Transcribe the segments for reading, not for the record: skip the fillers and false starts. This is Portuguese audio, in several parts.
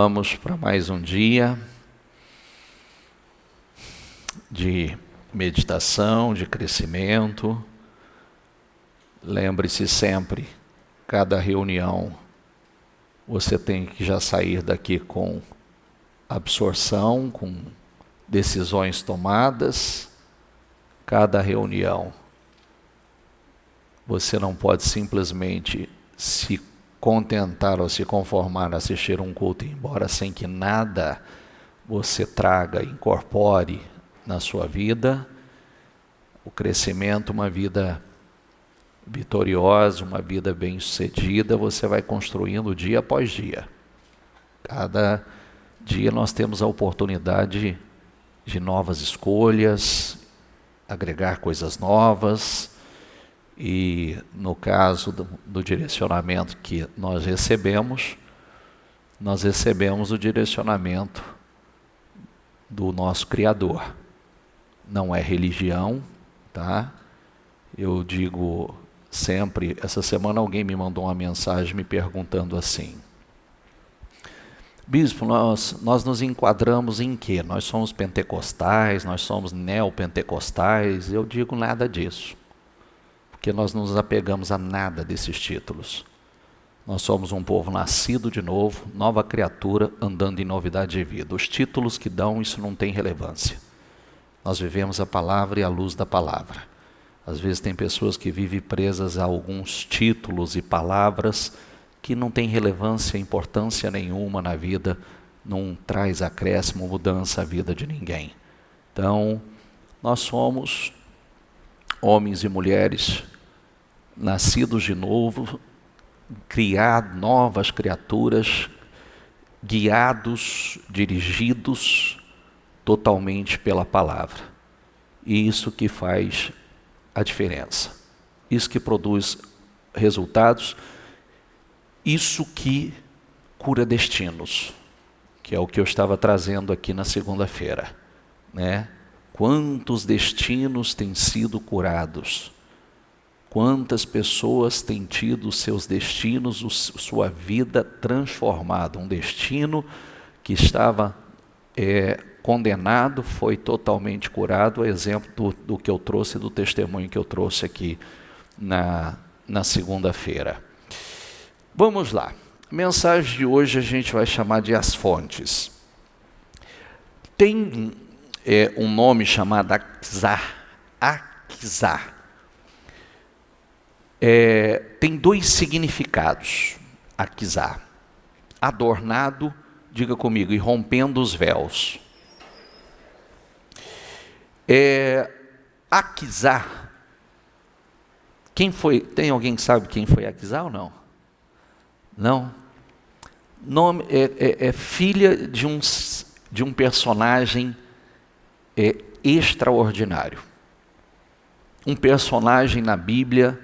Vamos para mais um dia de meditação, de crescimento. Lembre-se sempre, cada reunião você tem que já sair daqui com absorção, com decisões tomadas. Cada reunião você não pode simplesmente se contentar ou se conformar a assistir um culto e ir embora sem que nada você traga, incorpore na sua vida. O crescimento, uma vida vitoriosa, uma vida bem-sucedida, você vai construindo dia após dia. Cada dia nós temos a oportunidade de novas escolhas, agregar coisas novas. E no caso do direcionamento que nós recebemos o direcionamento do nosso Criador. Não é religião, tá? Eu digo sempre, essa semana alguém me mandou uma mensagem me perguntando assim: Bispo, nós nos enquadramos em quê? Nós somos pentecostais, nós somos neopentecostais? Eu digo nada disso. Porque nós não nos apegamos a nada desses títulos. Nós somos um povo nascido de novo, nova criatura, andando em novidade de vida. Os títulos que dão, isso não tem relevância. Nós vivemos a palavra e a luz da palavra. Às vezes tem pessoas que vivem presas a alguns títulos e palavras que não têm relevância, importância nenhuma na vida, não traz acréscimo, mudança à vida de ninguém. Então, nós somos homens e mulheres nascidos de novo, criados, novas criaturas, guiados, dirigidos totalmente pela palavra. E isso que faz a diferença. Isso que produz resultados, isso que cura destinos, que é o que eu estava trazendo aqui na segunda-feira, né? Quantos destinos têm sido curados? Quantas pessoas têm tido seus destinos, sua vida transformada? Um destino que estava condenado foi totalmente curado. Exemplo do que eu trouxe, do testemunho que eu trouxe aqui na segunda-feira. Vamos lá. A mensagem de hoje a gente vai chamar de As Fontes. Tem um nome chamado Aquizar. Tem dois significados, Aquizar. Adornado, diga comigo, e rompendo os véus. Aquizar, quem foi? Tem alguém que sabe quem foi Aquizar ou não? Não? Nome, filha de um personagem extraordinário. Um personagem na Bíblia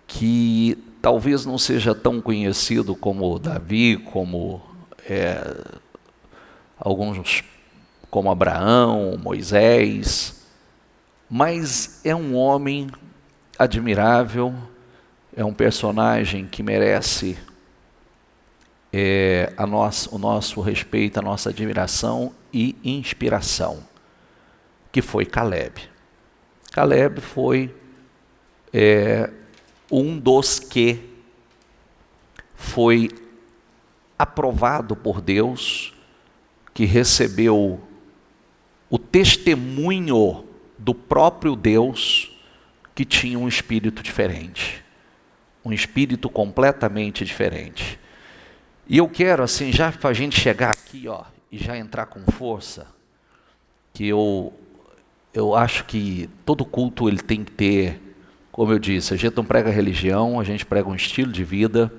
que talvez não seja tão conhecido como Davi, como alguns, como Abraão, Moisés, mas é um homem admirável, é um personagem que merece o nosso respeito, a nossa admiração e inspiração, que foi Caleb. Caleb foi um dos que foi aprovado por Deus, que recebeu o testemunho do próprio Deus, que tinha um espírito diferente, um espírito completamente diferente. E eu quero, assim, já para a gente chegar aqui, e já entrar com força, que eu acho que todo culto ele tem que ter, como eu disse, a gente não prega religião, a gente prega um estilo de vida,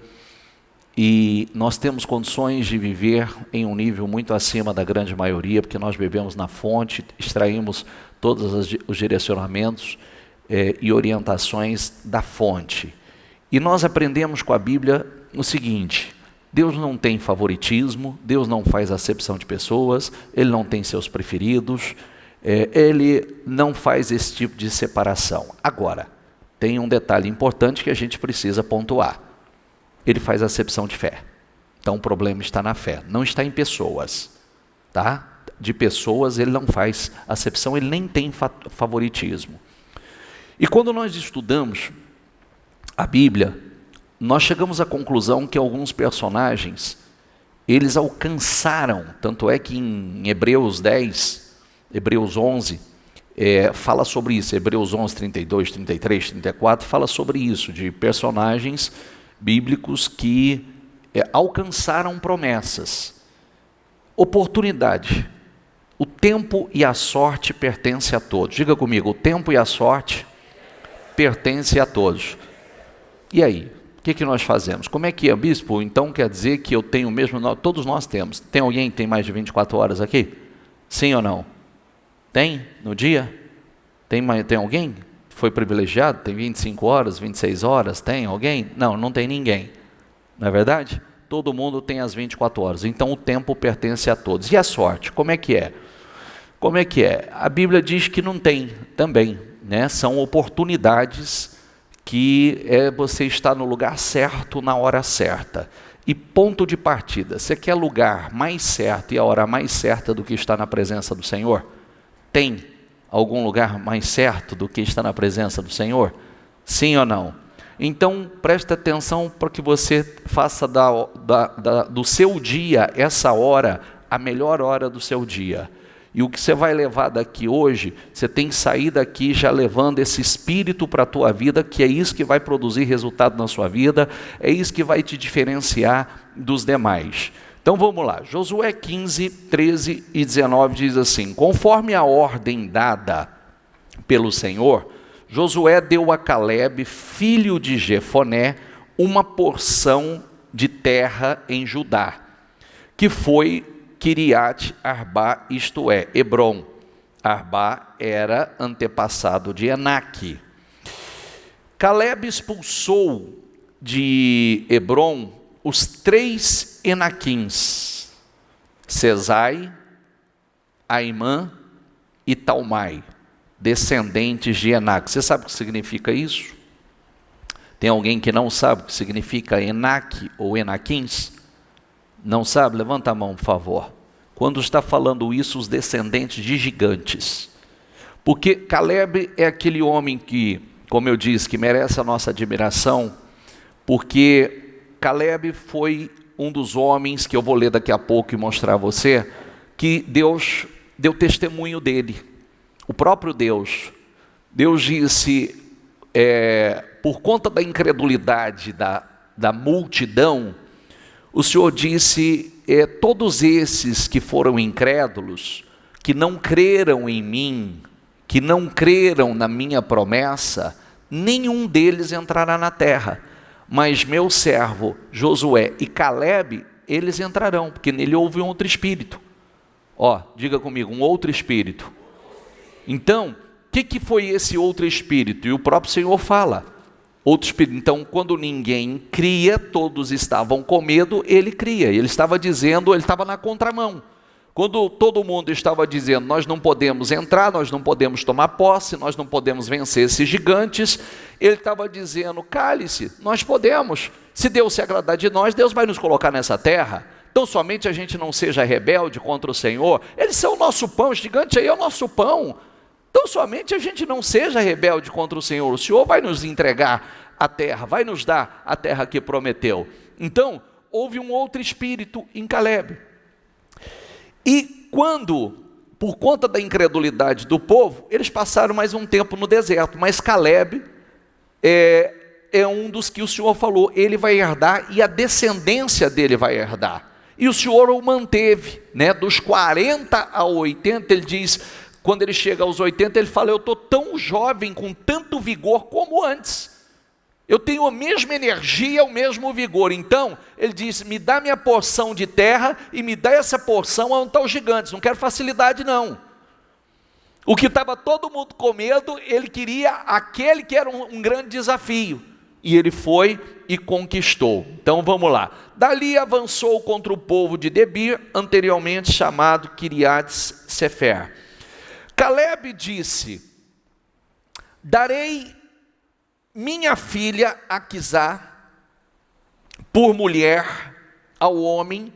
e nós temos condições de viver em um nível muito acima da grande maioria, porque nós bebemos na fonte, extraímos todos os direcionamentos e orientações da fonte. E nós aprendemos com a Bíblia o seguinte: Deus não tem favoritismo, Deus não faz acepção de pessoas, Ele não tem seus preferidos, Ele não faz esse tipo de separação. Agora, tem um detalhe importante que a gente precisa pontuar. Ele faz acepção de fé. Então o problema está na fé, não está em pessoas, tá? De pessoas ele não faz acepção, ele nem tem favoritismo. E quando nós estudamos a Bíblia, nós chegamos à conclusão que alguns personagens, eles alcançaram, tanto é que em Hebreus 10, Hebreus 11, fala sobre isso, Hebreus 11, 32, 33, 34, fala sobre isso, de personagens bíblicos que alcançaram promessas, oportunidade. O tempo e a sorte pertencem a todos. Diga comigo, o tempo e a sorte pertencem a todos. E aí, o que nós fazemos? Como é que é, bispo? Então quer dizer que eu tenho o mesmo... Todos nós temos. Tem alguém que tem mais de 24 horas aqui? Sim ou não? Tem? No dia? Tem alguém? Foi privilegiado? Tem 25 horas, 26 horas? Tem alguém? Não, não tem ninguém. Não é verdade? Todo mundo tem as 24 horas. Então o tempo pertence a todos. E a sorte? Como é que é? Como é que é? A Bíblia diz que não tem também, né? São oportunidades que você está no lugar certo, na hora certa. E ponto de partida. Você quer lugar mais certo e a hora mais certa do que estar na presença do Senhor? Tem algum lugar mais certo do que estar na presença do Senhor? Sim ou não? Então, preste atenção para que você faça do seu dia, essa hora, a melhor hora do seu dia. E o que você vai levar daqui hoje, você tem que sair daqui já levando esse espírito para a tua vida, que é isso que vai produzir resultado na sua vida, é isso que vai te diferenciar dos demais. Então vamos lá, Josué 15, 13 e 19 diz assim: conforme a ordem dada pelo Senhor, Josué deu a Calebe, filho de Jefoné, uma porção de terra em Judá, que foi Kiriat Arbá, isto é, Hebrom. Arbá era antepassado de Enaque. Calebe expulsou de Hebrom os 3 Enaquins, Sesai, Aimã e Talmai, descendentes de Enaque. Você sabe o que significa isso? Tem alguém que não sabe o que significa Enaque ou Enaquins? Não sabe? Levanta a mão, por favor. Quando está falando isso, os descendentes de gigantes. Porque Calebe é aquele homem que, como eu disse, que merece a nossa admiração, porque Calebe foi um dos homens, que eu vou ler daqui a pouco e mostrar a você, que Deus deu testemunho dele. O próprio Deus. Deus disse, por conta da incredulidade da multidão, o Senhor disse, todos esses que foram incrédulos, que não creram em mim, que não creram na minha promessa, nenhum deles entrará na terra. Mas meu servo Josué e Calebe, eles entrarão, porque nele houve um outro espírito. Diga comigo, um outro espírito. Então, o que foi esse outro espírito? E o próprio Senhor fala. Outro espírito. Então, quando ninguém cria, todos estavam com medo, ele cria. Ele estava dizendo, ele estava na contramão. Quando todo mundo estava dizendo, nós não podemos entrar, nós não podemos tomar posse, nós não podemos vencer esses gigantes, ele estava dizendo, cale-se, nós podemos. Se Deus se agradar de nós, Deus vai nos colocar nessa terra. Então, somente a gente não seja rebelde contra o Senhor. Eles são o nosso pão, o gigante aí é o nosso pão. Então, somente a gente não seja rebelde contra o Senhor. O Senhor vai nos entregar a terra, vai nos dar a terra que prometeu. Então, houve um outro espírito em Calebe. E quando, por conta da incredulidade do povo, eles passaram mais um tempo no deserto. Mas Calebe é um dos que o Senhor falou, ele vai herdar e a descendência dele vai herdar. E o Senhor o manteve, né? Dos 40 a 80, ele diz... Quando ele chega aos 80, ele fala, eu estou tão jovem, com tanto vigor como antes. Eu tenho a mesma energia, o mesmo vigor. Então, ele diz, me dá minha porção de terra e me dá essa porção onde estão os gigantes. Não quero facilidade, não. O que estava todo mundo com medo, ele queria aquele que era um grande desafio. E ele foi e conquistou. Então, vamos lá. Dali avançou contra o povo de Debir, anteriormente chamado Kiriat Sefer. Calebe disse, darei minha filha Aquisá por mulher ao homem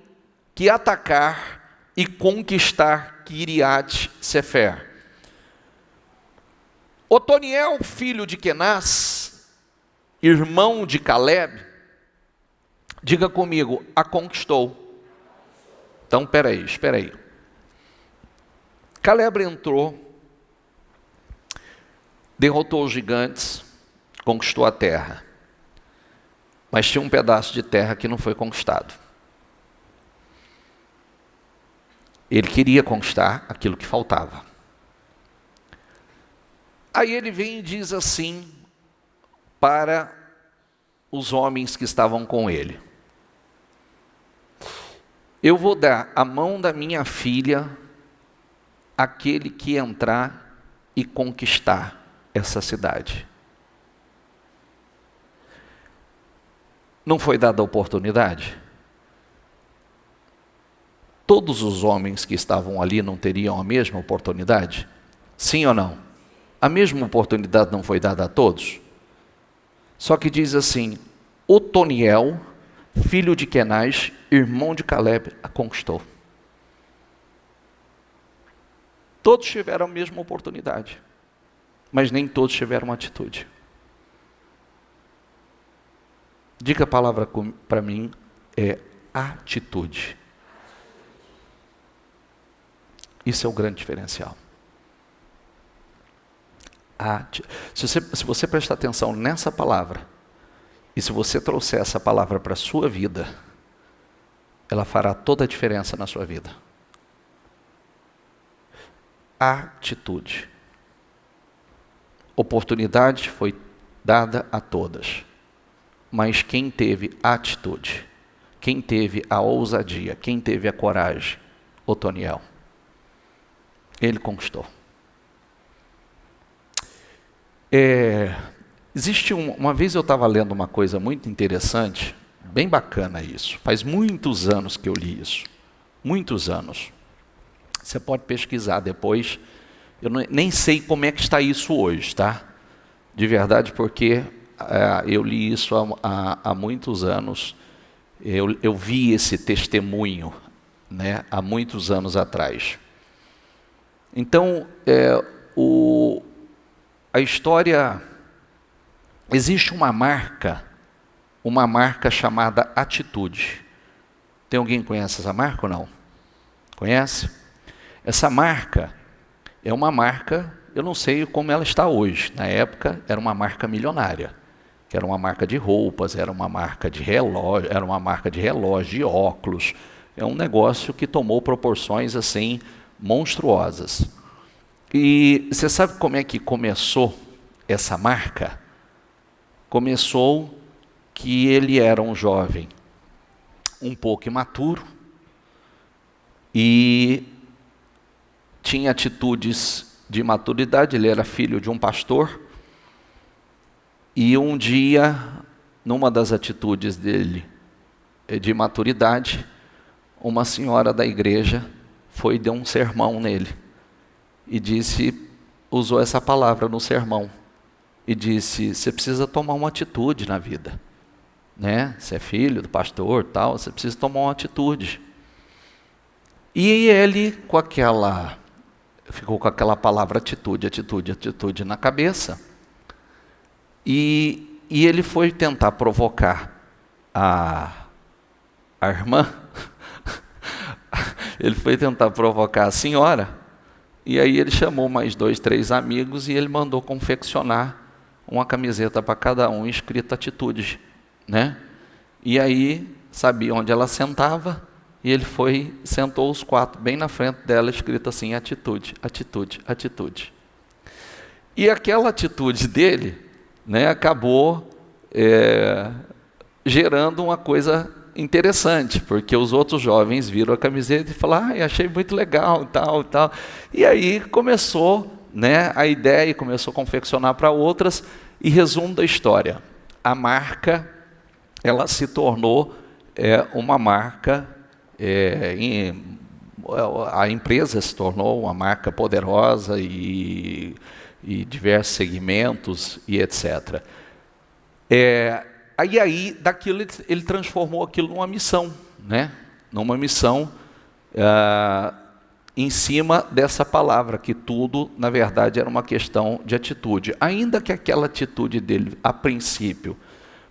que atacar e conquistar Kiriat Sefer. Otoniel, filho de Kenaz, irmão de Caleb, diga comigo, a conquistou. Então, espera aí. Caleb entrou, derrotou os gigantes, conquistou a terra. Mas tinha um pedaço de terra que não foi conquistado. Ele queria conquistar aquilo que faltava. Aí ele vem e diz assim para os homens que estavam com ele: eu vou dar a mão da minha filha àquele que entrar e conquistar essa cidade. Não foi dada a oportunidade? Todos os homens que estavam ali não teriam a mesma oportunidade? Sim ou não? A mesma oportunidade não foi dada a todos? Só que diz assim: Otoniel, filho de Kenaz, irmão de Caleb, a conquistou. Todos tiveram a mesma oportunidade, mas nem todos tiveram atitude. Diga a palavra para mim, é atitude. Isso é o grande diferencial. Se você prestar atenção nessa palavra, e se você trouxer essa palavra para a sua vida, ela fará toda a diferença na sua vida. Atitude. Oportunidade foi dada a todas, mas quem teve atitude, quem teve a ousadia, quem teve a coragem? Otoniel. Ele conquistou. Existe uma vez eu estava lendo uma coisa muito interessante, bem bacana isso. Faz muitos anos que eu li isso. Muitos anos. Você pode pesquisar depois. Eu nem sei como é que está isso hoje, tá? De verdade, porque eu li isso há muitos anos. Eu vi esse testemunho, né, há muitos anos atrás. Então, a história, existe uma marca chamada atitude. Tem alguém que conhece essa marca ou não? Conhece? Essa marca é uma marca, eu não sei como ela está hoje. Na época era uma marca milionária, que era uma marca de roupas, era uma marca de relógio, de óculos. É um negócio que tomou proporções assim monstruosas. E você sabe como é que começou essa marca? Começou que ele era um jovem um pouco imaturo e tinha atitudes de maturidade. Ele era filho de um pastor e um dia, numa das atitudes dele de maturidade, uma senhora da igreja foi e deu um sermão nele. E usou essa palavra no sermão, e disse: você precisa tomar uma atitude na vida, né? Você é filho do pastor, tal, você precisa tomar uma atitude. E ele, ficou com aquela palavra atitude na cabeça, e ele foi tentar provocar a irmã, ele foi tentar provocar a senhora. E aí ele chamou mais 2, 3 amigos e ele mandou confeccionar uma camiseta para cada um, escrita atitude, né? E aí sabia onde ela sentava, e ele sentou os 4 bem na frente dela, escrito assim: atitude, atitude, atitude. E aquela atitude dele, né, acabou gerando uma coisa interessante, porque os outros jovens viram a camiseta e falaram: achei muito legal, tal, tal. E aí começou, né, a ideia, e começou a confeccionar para outras. E resumo da história: a marca, ela se tornou uma marca, a empresa se tornou uma marca poderosa e diversos segmentos e etc. Aí daquilo ele transformou aquilo numa missão, né? Numa missão em cima dessa palavra, que tudo, na verdade, era uma questão de atitude. Ainda que aquela atitude dele, a princípio,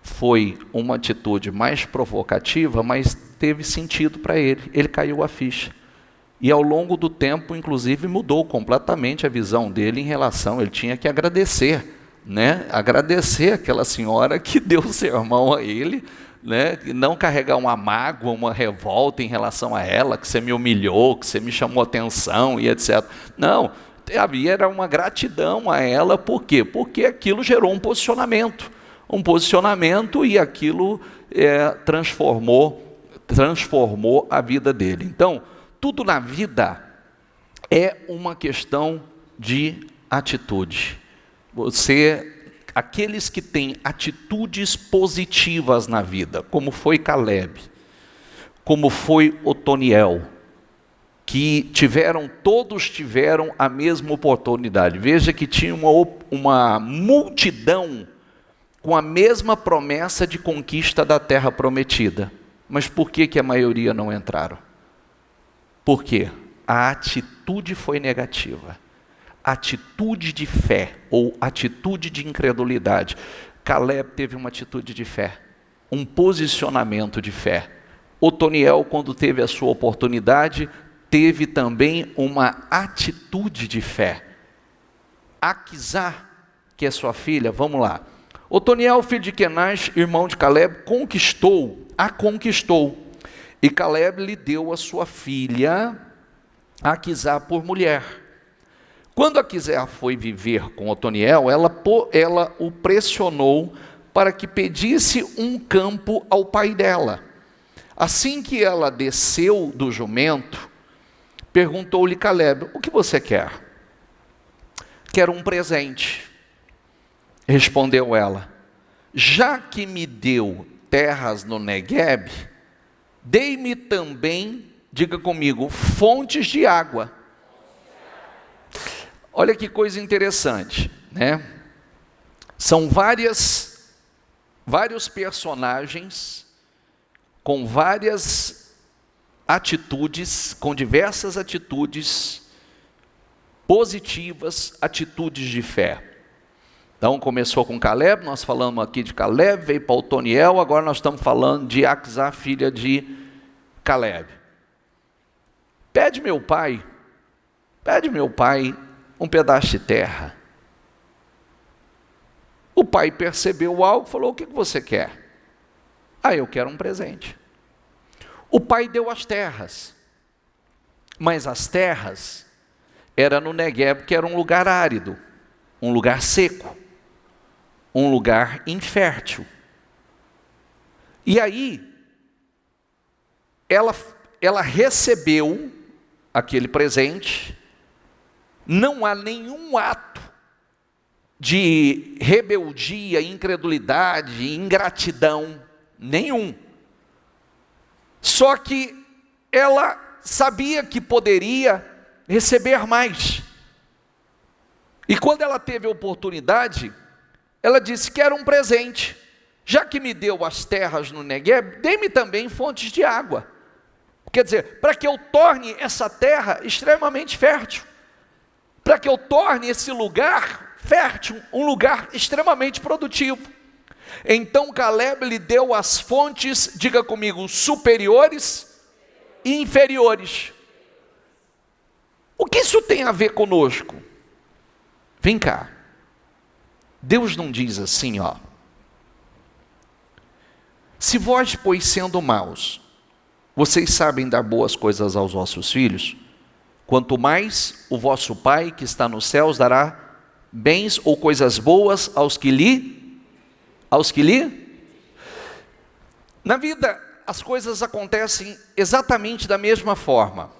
foi uma atitude mais provocativa, mas teve sentido para ele. Ele caiu a ficha. E ao longo do tempo, inclusive, mudou completamente a visão dele em relação, ele tinha que agradecer, né? Agradecer aquela senhora que deu o sermão a ele, né? Não carregar uma mágoa, uma revolta em relação a ela, que você me humilhou, que você me chamou atenção e etc. Não, havia era uma gratidão a ela, por quê? Porque aquilo gerou um posicionamento e aquilo transformou a vida dele. Então, tudo na vida é uma questão de atitude. Aqueles que têm atitudes positivas na vida, como foi Caleb, como foi Otoniel, que todos tiveram a mesma oportunidade. Veja que tinha uma multidão com a mesma promessa de conquista da terra prometida. Mas por que a maioria não entraram? Por quê? A atitude foi negativa. Atitude de fé ou atitude de incredulidade. Caleb teve uma atitude de fé, um posicionamento de fé. Otoniel, quando teve a sua oportunidade, teve também uma atitude de fé. Aquisá, que é sua filha, vamos lá. Otoniel, filho de Kenaz, irmão de Caleb, a conquistou. E Caleb lhe deu a sua filha, Aquisá, por mulher. Quando Aquisá foi viver com Otoniel, ela o pressionou para que pedisse um campo ao pai dela. Assim que ela desceu do jumento, perguntou-lhe Caleb: o que você quer? Quero um presente. Respondeu ela: já que me deu terras no Negueb, dei-me também, diga comigo, fontes de água. Olha que coisa interessante, né? São vários personagens com várias atitudes, com diversas atitudes positivas, atitudes de fé. Então começou com Caleb, nós falamos aqui de Caleb, veio para Otoniel, agora nós estamos falando de Aquisá, filha de Caleb. Pede meu pai um pedaço de terra. O pai percebeu algo, falou: o que você quer? Eu quero um presente. O pai deu as terras, mas as terras eram no Negueb, que era um lugar árido, um lugar seco, um lugar infértil. E aí, ela recebeu aquele presente. Não há nenhum ato de rebeldia, incredulidade, ingratidão, nenhum. Só que ela sabia que poderia receber mais. E quando ela teve a oportunidade, ela disse: quero um presente. Já que me deu as terras no Negueb, dê-me também fontes de água. Quer dizer, para que eu torne essa terra extremamente fértil. Para que eu torne esse lugar fértil, um lugar extremamente produtivo. Então Caleb lhe deu as fontes, diga comigo, superiores e inferiores. O que isso tem a ver conosco? Vem cá. Deus não diz assim, ó: se vós, pois, sendo maus, vocês sabem dar boas coisas aos vossos filhos, quanto mais o vosso Pai que está nos céus dará bens ou coisas boas aos que lhe. Na vida, as coisas acontecem exatamente da mesma forma.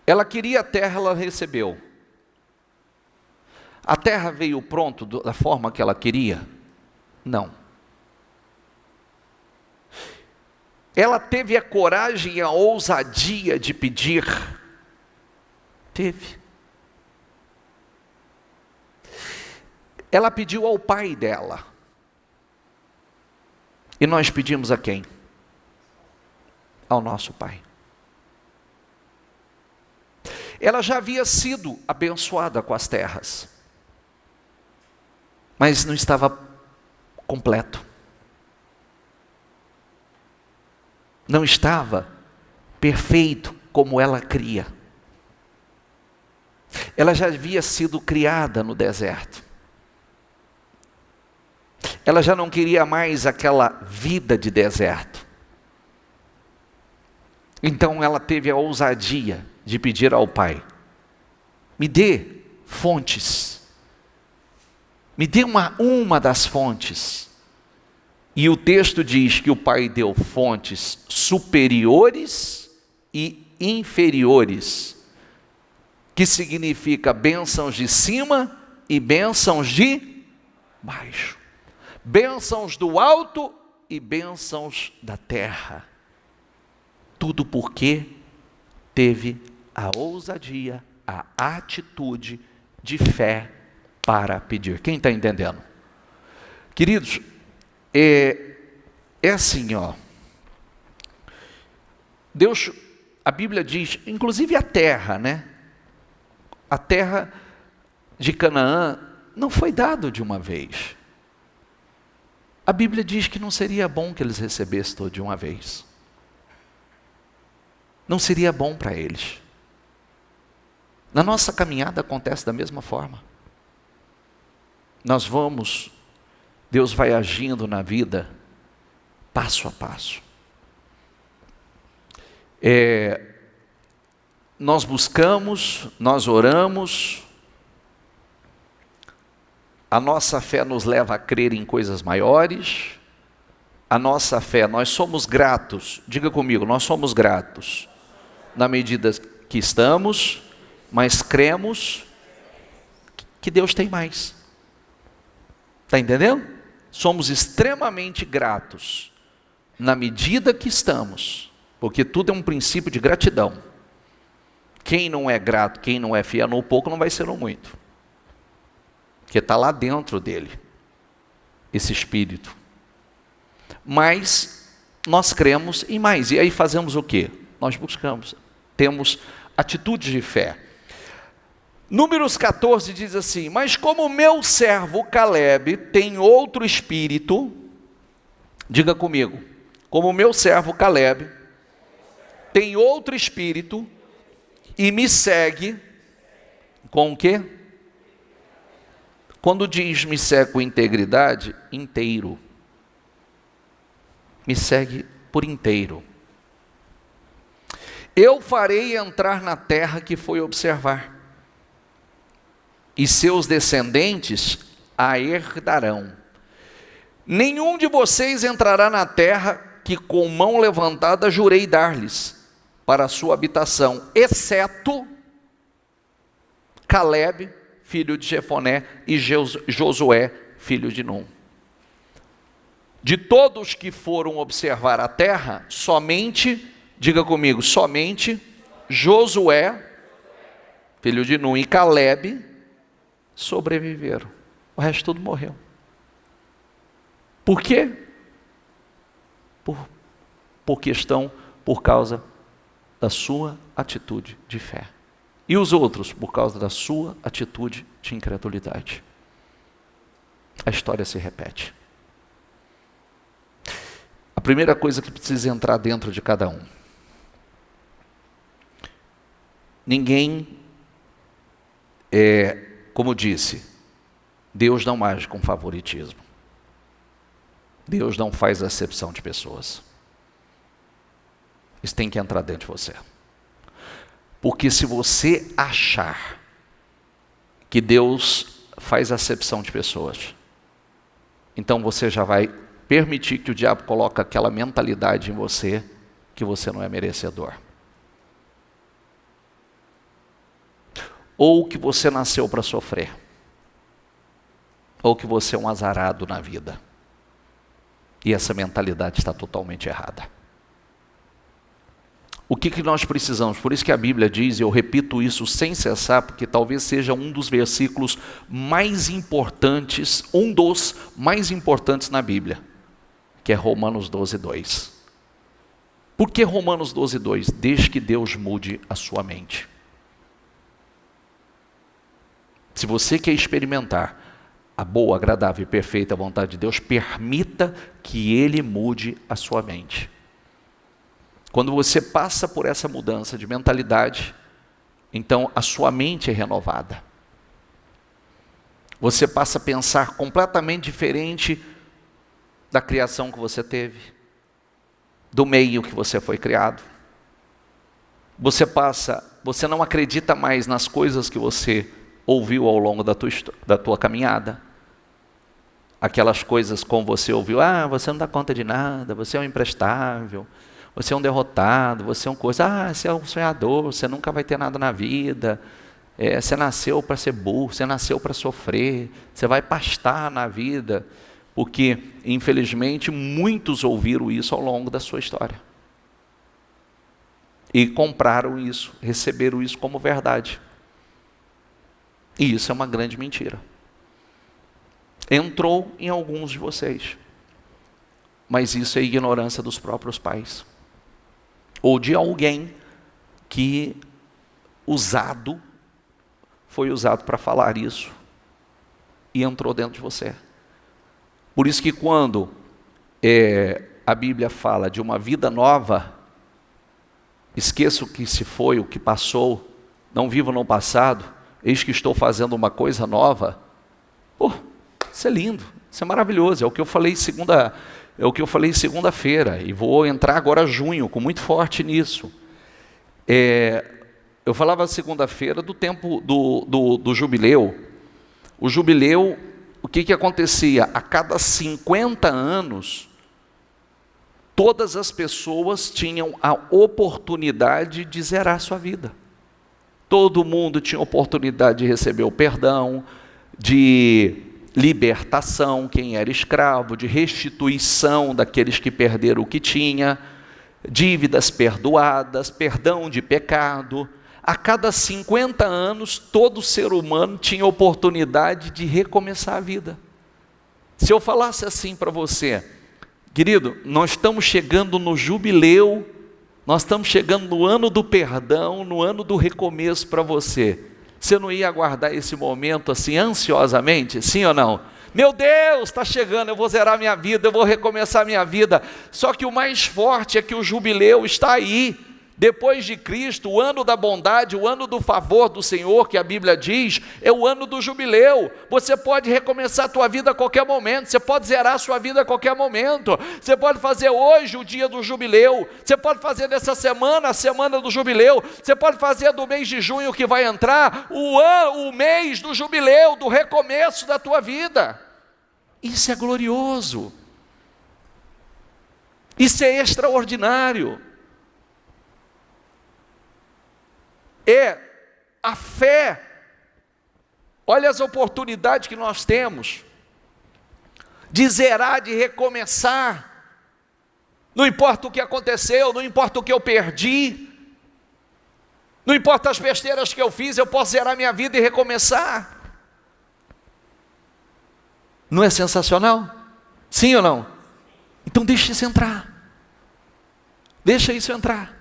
Ela queria a terra, ela recebeu. A terra veio pronto da forma que ela queria? Não. Ela teve a coragem e a ousadia de pedir? Teve. Ela pediu ao pai dela. E nós pedimos a quem? ao nosso Pai. Ela já havia sido abençoada com as terras, mas não estava completo. Não estava perfeito como ela cria. Ela já havia sido criada no deserto. Ela já não queria mais aquela vida de deserto. Então ela teve a ousadia de pedir ao Pai: me dê fontes. Me dê uma das fontes. E o texto diz que o Pai deu fontes superiores e inferiores, que significa bênçãos de cima e bênçãos de baixo. Bênçãos do alto e bênçãos da terra. Tudo porque teve a ousadia, a atitude de fé para pedir. Quem está entendendo? Queridos, é assim, ó. Deus, a Bíblia diz, inclusive a terra, né? A terra de Canaã não foi dada de uma vez. A Bíblia diz que não seria bom que eles recebessem tudo de uma vez. Não seria bom para eles. Na nossa caminhada acontece da mesma forma. Deus vai agindo na vida, passo a passo. Nós buscamos, nós oramos, a nossa fé nos leva a crer em coisas maiores, a nossa fé, nós somos gratos, diga comigo, nós somos gratos, na medida que estamos, mas cremos que Deus tem mais. Está entendendo? Somos extremamente gratos, na medida que estamos, porque tudo é um princípio de gratidão. Quem não é grato, quem não é fiel no pouco, não vai ser no muito. Porque está lá dentro dele, esse espírito. Mas nós cremos em mais. E aí fazemos o quê? Nós buscamos, temos atitudes de fé. Números 14 diz assim: mas como o meu servo Caleb tem outro espírito, diga comigo, como o meu servo Caleb tem outro espírito e me segue com o quê? Quando diz me segue com integridade, inteiro. Me segue por inteiro. Eu farei entrar na terra que foi observar, e seus descendentes a herdarão. Nenhum de vocês entrará na terra que com mão levantada jurei dar-lhes para a sua habitação, exceto Caleb, filho de Jefoné, e Josué, filho de Num. De todos que foram observar a terra, somente, diga comigo, somente Josué, filho de Num, e Caleb sobreviveram. O resto tudo morreu. Por quê? Por causa da sua atitude de fé. E os outros, por causa da sua atitude de incredulidade. A história se repete. A primeira coisa que precisa entrar dentro de cada um. Ninguém, como disse, Deus não age com favoritismo. Deus não faz acepção de pessoas. Isso tem que entrar dentro de você. Porque se você achar que Deus faz acepção de pessoas, então você já vai permitir que o diabo coloque aquela mentalidade em você que você não é merecedor. Ou que você nasceu para sofrer. Ou que você é um azarado na vida. E essa mentalidade está totalmente errada. O que nós precisamos? Por isso que a Bíblia diz, e eu repito isso sem cessar, porque talvez seja um dos versículos mais importantes, um dos mais importantes na Bíblia, que é Romanos 12:2. Por que Romanos 12:2? Desde que Deus mude a sua mente. Se você quer experimentar a boa, agradável e perfeita vontade de Deus, permita que Ele mude a sua mente. Quando você passa por essa mudança de mentalidade, então a sua mente é renovada. Você passa a pensar completamente diferente da criação que você teve, do meio que você foi criado. Você não acredita mais nas coisas que você ouviu ao longo da tua caminhada. Aquelas coisas como você ouviu, você não dá conta de nada, você é um imprestável, você é um derrotado, você é você é um sonhador, você nunca vai ter nada na vida, você nasceu para ser burro, você nasceu para sofrer, você vai pastar na vida, porque infelizmente muitos ouviram isso ao longo da sua história. E compraram isso, receberam isso como verdade. E isso é uma grande mentira. Entrou em alguns de vocês, mas isso é ignorância dos próprios pais, ou de alguém que foi usado para falar isso, e entrou dentro de você. Por isso que quando a Bíblia fala de uma vida nova, esqueça o que se foi, o que passou, não viva no passado, eis que estou fazendo uma coisa nova. Isso é lindo, isso é maravilhoso, é o que eu falei segunda-feira, e vou entrar agora junho, com muito forte nisso. Eu falava segunda-feira do tempo do jubileu. O jubileu, o que acontecia? A cada 50 anos, todas as pessoas tinham a oportunidade de zerar sua vida. Todo mundo tinha oportunidade de receber o perdão, de libertação, quem era escravo, de restituição daqueles que perderam o que tinha, dívidas perdoadas, perdão de pecado. A cada 50 anos, todo ser humano tinha oportunidade de recomeçar a vida. Se eu falasse assim para você, querido, nós estamos chegando no jubileu, nós estamos chegando no ano do perdão, no ano do recomeço para você. Você não ia aguardar esse momento assim ansiosamente? Sim ou não? Meu Deus, está chegando, eu vou zerar minha vida, eu vou recomeçar minha vida. Só que o mais forte é que o jubileu está aí. Depois de Cristo, o ano da bondade, o ano do favor do Senhor, que a Bíblia diz, é o ano do jubileu. Você pode recomeçar a tua vida a qualquer momento, você pode zerar a sua vida a qualquer momento. Você pode fazer hoje o dia do jubileu, você pode fazer nessa semana, a semana do jubileu, você pode fazer do mês de junho que vai entrar, o mês do jubileu, do recomeço da tua vida. Isso é glorioso. Isso é extraordinário. A fé, olha as oportunidades que nós temos, de zerar, de recomeçar, não importa o que aconteceu, não importa o que eu perdi, não importa as besteiras que eu fiz, eu posso zerar minha vida e recomeçar. Não é sensacional? Sim ou não? Então deixa isso entrar, deixa isso entrar,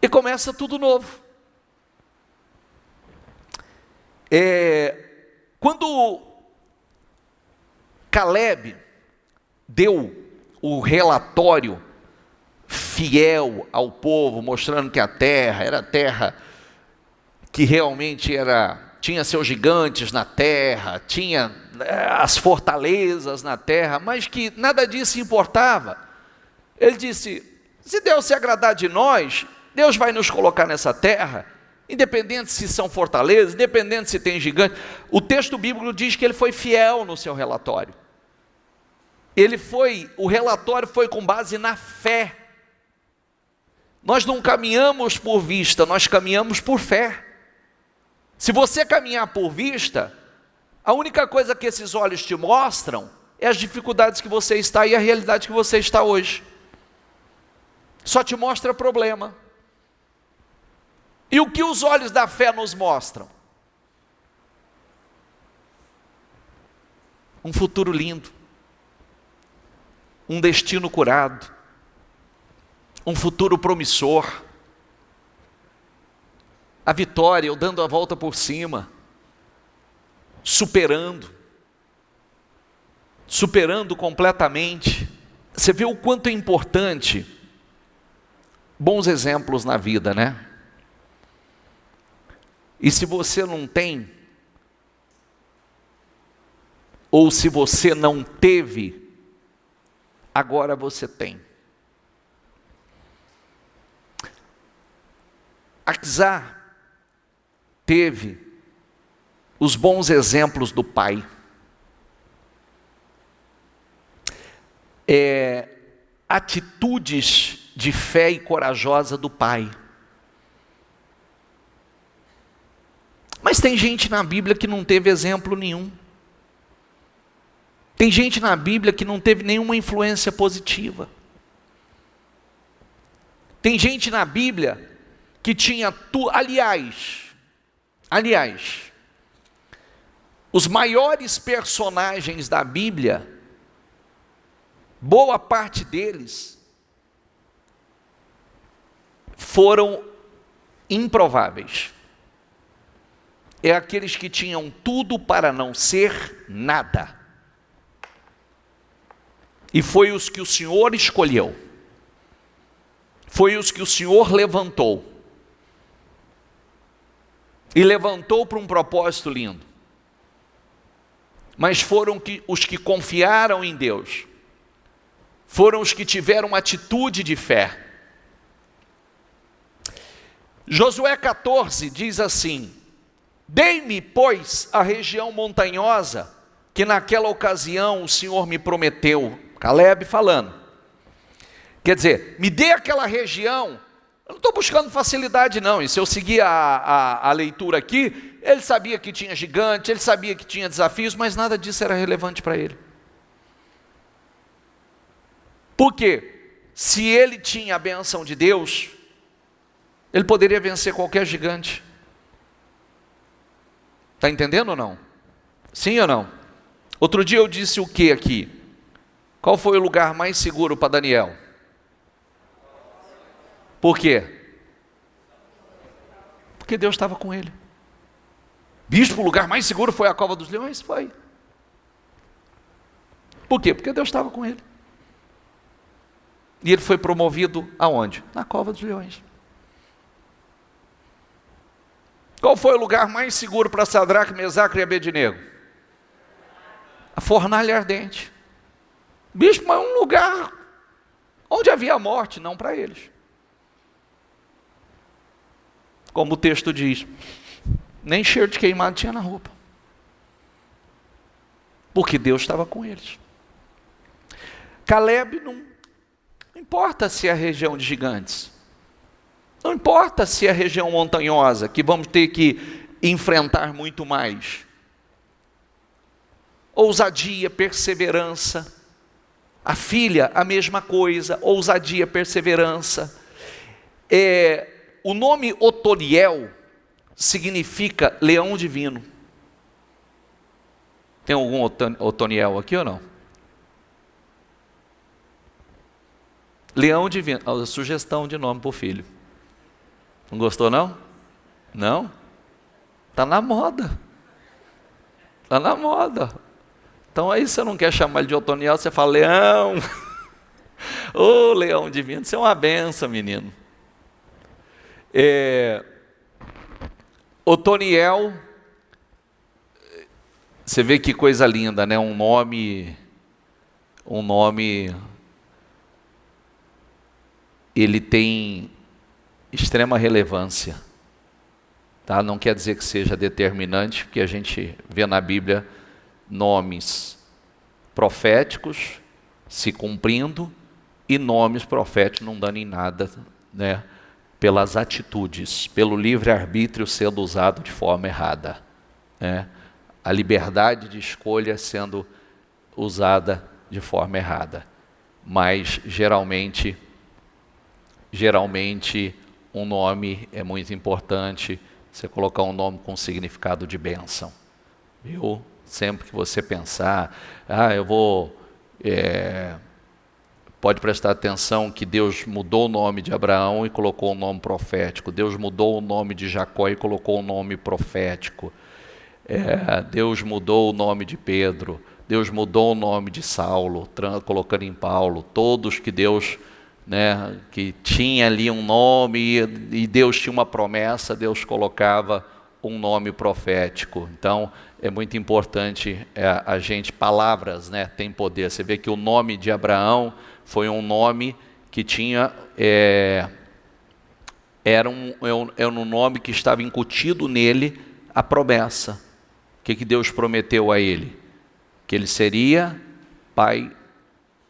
e começa tudo novo. Quando Caleb deu o relatório fiel ao povo, mostrando que a terra era terra que realmente tinha seus gigantes na terra, tinha as fortalezas na terra, mas que nada disso importava. Ele disse: se Deus se agradar de nós, Deus vai nos colocar nessa terra, independente se são fortalezas, independente se tem gigante. O texto bíblico diz que ele foi fiel no seu relatório. O relatório foi com base na fé. Nós não caminhamos por vista, nós caminhamos por fé. Se você caminhar por vista, a única coisa que esses olhos te mostram é as dificuldades que você está e a realidade que você está hoje. Só te mostra problema. E o que os olhos da fé nos mostram? Um futuro lindo, um destino curado, um futuro promissor, a vitória, ou dando a volta por cima, superando completamente. Você vê o quanto é importante bons exemplos na vida, né? E se você não tem, ou se você não teve, agora você tem. Aquisá teve os bons exemplos do pai. Atitudes de fé e corajosa do pai. Mas tem gente na Bíblia que não teve exemplo nenhum. Tem gente na Bíblia que não teve nenhuma influência positiva. Tem gente na Bíblia que tinha aliás, os maiores personagens da Bíblia, boa parte deles foram improváveis. É aqueles que tinham tudo para não ser nada. E foi os que o Senhor escolheu. Foi os que o Senhor levantou. E levantou para um propósito lindo. Mas foram os que confiaram em Deus. Foram os que tiveram uma atitude de fé. Josué 14 diz assim: dei-me, pois, a região montanhosa, que naquela ocasião o Senhor me prometeu. Caleb falando. Quer dizer, me dê aquela região. Eu não estou buscando facilidade não, e se eu seguir a leitura aqui, ele sabia que tinha gigante, ele sabia que tinha desafios, mas nada disso era relevante para ele. Por quê? Se ele tinha a bênção de Deus, ele poderia vencer qualquer gigante. Está entendendo ou não? Sim ou não? Outro dia eu disse o que aqui? Qual foi o lugar mais seguro para Daniel? Por quê? Porque Deus estava com ele. Bispo, o lugar mais seguro foi a cova dos leões? Foi. Por quê? Porque Deus estava com ele. E ele foi promovido aonde? Na cova dos leões. Qual foi o lugar mais seguro para Sadraque, Mesaque e Abednego? A fornalha ardente. Bispo, mas um lugar onde havia morte, não para eles. Como o texto diz, nem cheiro de queimado tinha na roupa. Porque Deus estava com eles. Caleb não importa se é a região de gigantes. Não importa se é a região montanhosa, que vamos ter que enfrentar muito mais. Ousadia, perseverança. A filha, a mesma coisa, ousadia, perseverança. O nome Otoniel significa leão divino. Tem algum Otoniel aqui ou não? Leão divino, sugestão de nome para o filho. Não gostou não? Não? Está na moda. Está na moda. Então aí você não quer chamar ele de Otoniel, você fala leão. Ô leão divino, você é uma benção, menino. Otoniel, você vê que coisa linda, né? Um nome, ele tem extrema relevância, tá? Não quer dizer que seja determinante, porque a gente vê na Bíblia nomes proféticos se cumprindo e nomes proféticos não dando em nada, né? Pelas atitudes, pelo livre-arbítrio sendo usado de forma errada, né? A liberdade de escolha sendo usada de forma errada. Mas geralmente um nome é muito importante, você colocar um nome com significado de bênção, viu? Sempre que você pensar, eu vou pode prestar atenção que Deus mudou o nome de Abraão e colocou o nome profético. Deus mudou o nome de Jacó e colocou o nome profético. Deus mudou o nome de Pedro. Deus mudou o nome de Saulo, colocando em Paulo. Todos que Deus, que tinha ali um nome e Deus tinha uma promessa, Deus colocava um nome profético. Então, é muito importante a gente, palavras, tem poder. Você vê que o nome de Abraão foi um nome que tinha, era um nome que estava incutido nele a promessa. O que Deus prometeu a ele? Que ele seria pai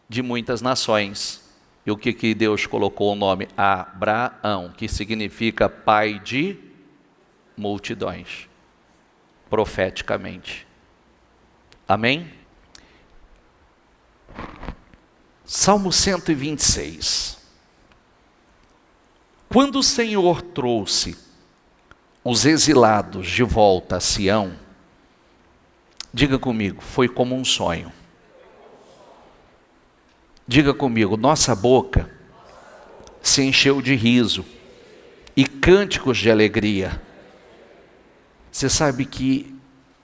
de muitas nações. E o que Deus colocou o nome? Abraão, que significa pai de multidões, profeticamente. Amém? Salmo 126. Quando o Senhor trouxe os exilados de volta a Sião, diga comigo, foi como um sonho. Diga comigo, nossa boca se encheu de riso e cânticos de alegria. Você sabe que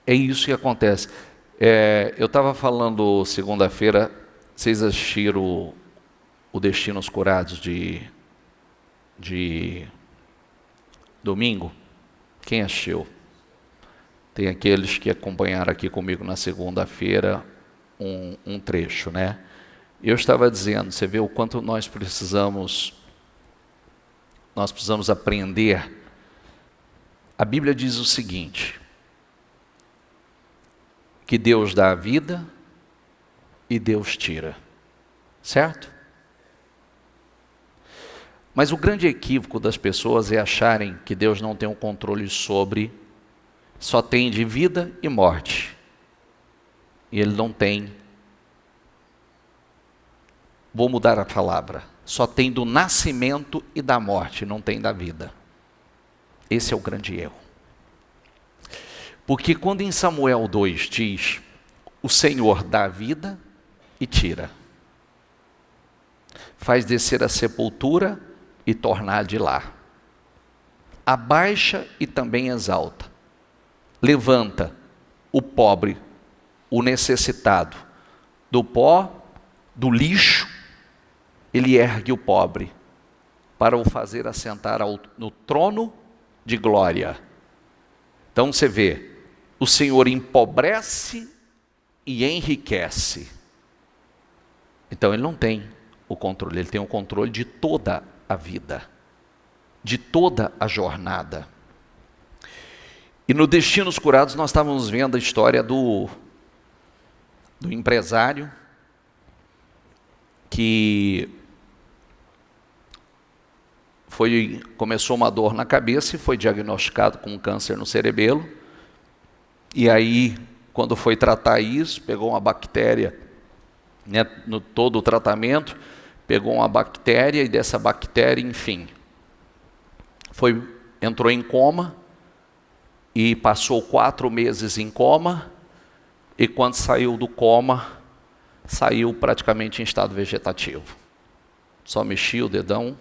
é isso que acontece. Eu estava falando segunda-feira, vocês assistiram o Destinos Curados de domingo? Quem assistiu? Tem aqueles que acompanharam aqui comigo na segunda-feira um trecho, Eu estava dizendo, você vê o quanto nós precisamos aprender. A Bíblia diz o seguinte, que Deus dá a vida e Deus tira, certo? Mas o grande equívoco das pessoas é acharem que Deus não tem um controle sobre, só tem de vida e morte. E Ele não tem, vou mudar a palavra, só tem do nascimento e da morte, não tem da vida. Esse é o grande erro. Porque quando em Samuel 2 diz, o Senhor dá a vida e tira, faz descer a sepultura e tornar de lá, abaixa e também exalta, levanta o pobre, o necessitado, do pó, do lixo, ele ergue o pobre, para o fazer assentar no trono de glória. Então você vê, o Senhor empobrece e enriquece. Então Ele não tem o controle, Ele tem o controle de toda a vida, de toda a jornada. E no Destinos Curados nós estávamos vendo a história do empresário que começou uma dor na cabeça e foi diagnosticado com um câncer no cerebelo. E aí, quando foi tratar isso, pegou uma bactéria, no todo o tratamento, pegou uma bactéria e dessa bactéria, enfim, entrou em coma e passou 4 meses em coma, e quando saiu do coma, saiu praticamente em estado vegetativo. Só mexia o dedão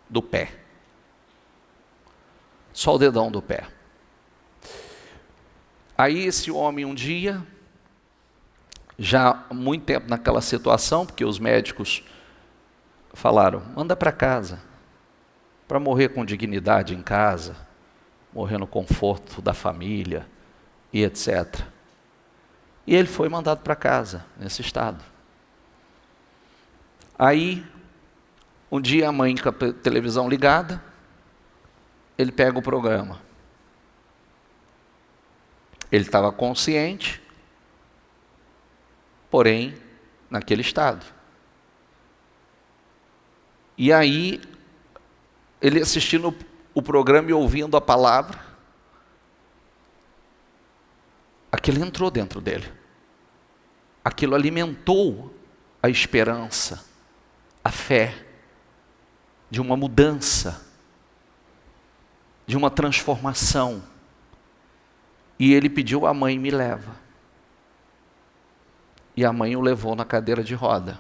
do pé. Só o dedão do pé. Aí esse homem um dia, já há muito tempo naquela situação, porque os médicos falaram, manda para casa, para morrer com dignidade em casa, morrer no conforto da família e etc. E ele foi mandado para casa, nesse estado. Aí, um dia a mãe com a televisão ligada, ele pega o programa. Ele estava consciente, porém, naquele estado. E aí, ele assistindo o programa e ouvindo a palavra, aquilo entrou dentro dele. Aquilo alimentou a esperança, a fé, de uma mudança, de uma transformação. E ele pediu à mãe, me leva. E a mãe o levou na cadeira de roda.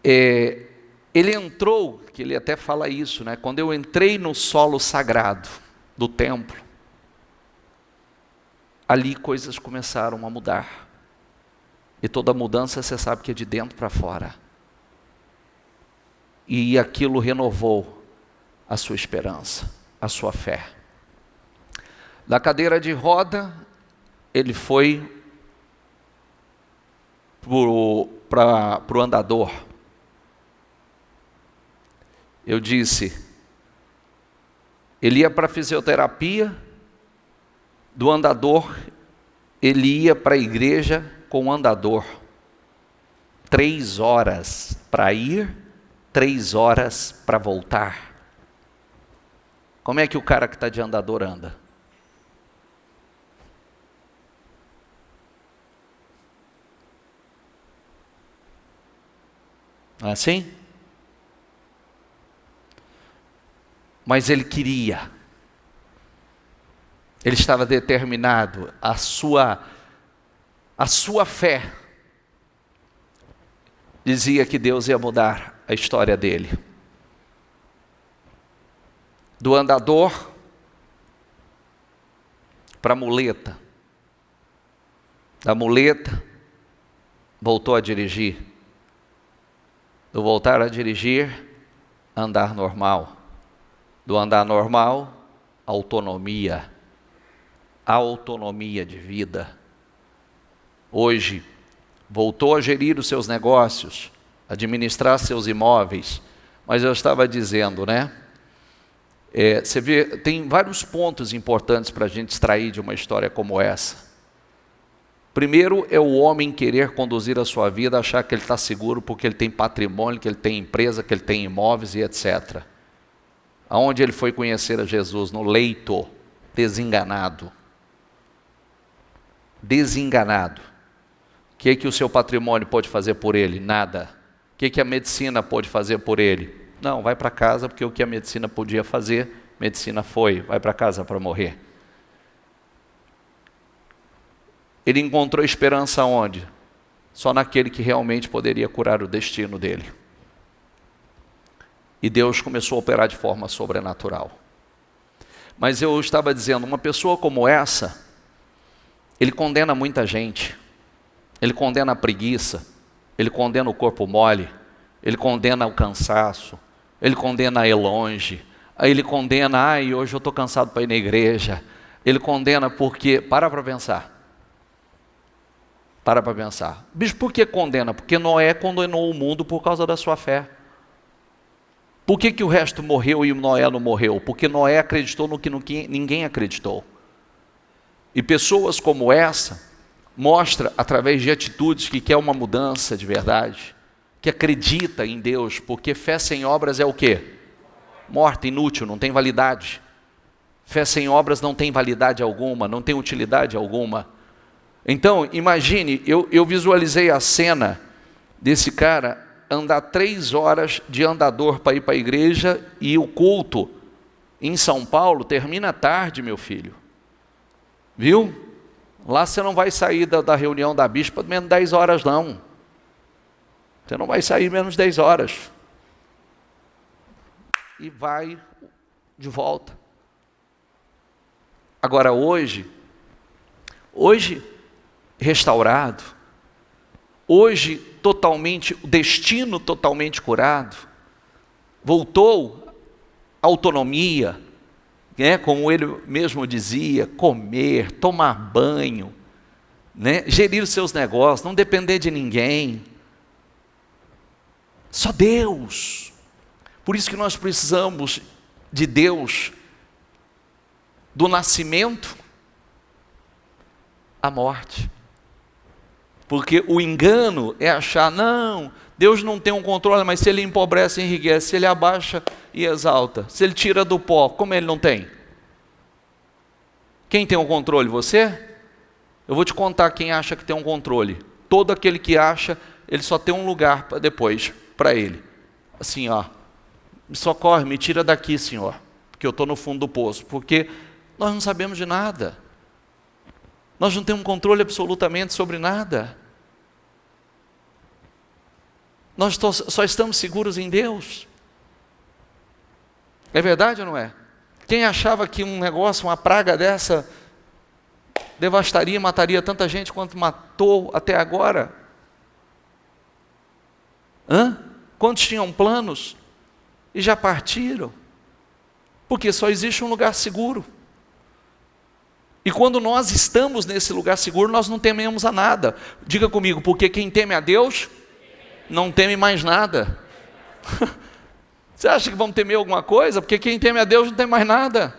Ele entrou, que ele até fala isso, né? Quando eu entrei no solo sagrado do templo, ali coisas começaram a mudar. E toda mudança você sabe que é de dentro para fora. E aquilo renovou a sua esperança, a sua fé. Da cadeira de roda, ele foi para o andador. Eu disse, ele ia para a fisioterapia, do andador, ele ia para a igreja com o andador. 3 horas para ir, 3 horas para voltar. Como é que o cara que está de andador anda? Não é assim? Mas ele queria. Ele estava determinado. A sua fé dizia que Deus ia mudar a história dele. Do andador para a muleta. Da muleta, voltou a dirigir. Do voltar a dirigir, andar normal. Do andar normal, autonomia. A autonomia de vida. Hoje, voltou a gerir os seus negócios, administrar seus imóveis. Mas eu estava dizendo, né? Você vê, tem vários pontos importantes para a gente extrair de uma história como essa. Primeiro é o homem querer conduzir a sua vida, achar que ele está seguro porque ele tem patrimônio, que ele tem empresa, que ele tem imóveis e etc. Aonde ele foi conhecer a Jesus? No leito, desenganado. Desenganado. O que o seu patrimônio pode fazer por ele? Nada. O que a medicina pode fazer por ele? Não, vai para casa, porque o que a medicina podia fazer, medicina foi, vai para casa para morrer. Ele encontrou esperança onde? Só naquele que realmente poderia curar o destino dele. E Deus começou a operar de forma sobrenatural. Mas eu estava dizendo, uma pessoa como essa, ele condena muita gente. Ele condena a preguiça, ele condena o corpo mole, ele condena o cansaço, ele condena a ir longe, aí ele condena, hoje eu estou cansado para ir na igreja. Ele condena porque, para pensar. Para pensar. Bicho, por que condena? Porque Noé condenou o mundo por causa da sua fé. Por que o resto morreu e Noé não morreu? Porque Noé acreditou no que ninguém acreditou. E pessoas como essa, mostra através de atitudes que quer uma mudança de verdade, que acredita em Deus, porque fé sem obras é o quê? Morta, inútil, não tem validade. Fé sem obras não tem validade alguma, não tem utilidade alguma. Então, imagine, eu visualizei a cena desse cara andar 3 horas de andador para ir para a igreja, e o culto em São Paulo termina tarde, meu filho. Viu? Lá você não vai sair da reunião da bispa menos 10 horas, não. Você não vai sair menos 10 horas. E vai de volta. Agora hoje restaurado, hoje totalmente, o destino totalmente curado, voltou à autonomia, como ele mesmo dizia, comer, tomar banho, gerir os seus negócios, não depender de ninguém, só Deus. Por isso que nós precisamos de Deus, do nascimento à morte, porque o engano é achar, não, Deus não tem um controle, mas se ele empobrece, enriquece, se ele abaixa e exalta, se ele tira do pó, como ele não tem? Quem tem o controle? Você? Eu vou te contar quem acha que tem um controle. Todo aquele que acha, ele só tem um lugar depois para ele. Assim, me socorre, me tira daqui, Senhor, porque eu estou no fundo do poço, porque nós não sabemos de nada. Nós não temos controle absolutamente sobre nada. Nós só estamos seguros em Deus. É verdade ou não é? Quem achava que um negócio, uma praga dessa, devastaria e mataria tanta gente quanto matou até agora? Quantos tinham planos e já partiram? Porque só existe um lugar seguro. E quando nós estamos nesse lugar seguro, nós não tememos a nada. Diga comigo, porque quem teme a Deus, não teme mais nada. Você acha que vamos temer alguma coisa? Porque quem teme a Deus não tem mais nada.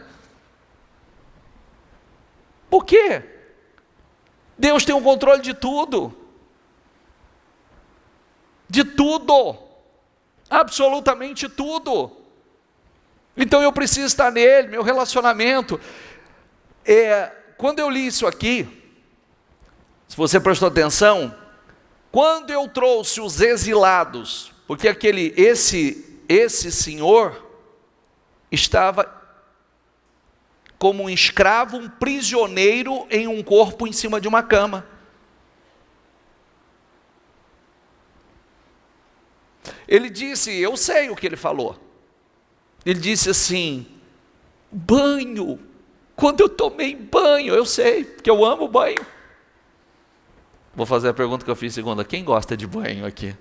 Por quê? Deus tem o controle de tudo. De tudo. Absolutamente tudo. Então eu preciso estar nele, meu relacionamento. Quando eu li isso aqui, se você prestou atenção, quando eu trouxe os exilados, porque esse senhor estava como um escravo, um prisioneiro em um corpo em cima de uma cama. Ele disse, eu sei o que ele falou. Ele disse assim, banho. Quando eu tomei banho, eu sei, porque eu amo banho. Vou fazer a pergunta que eu fiz segunda. Quem gosta de banho aqui?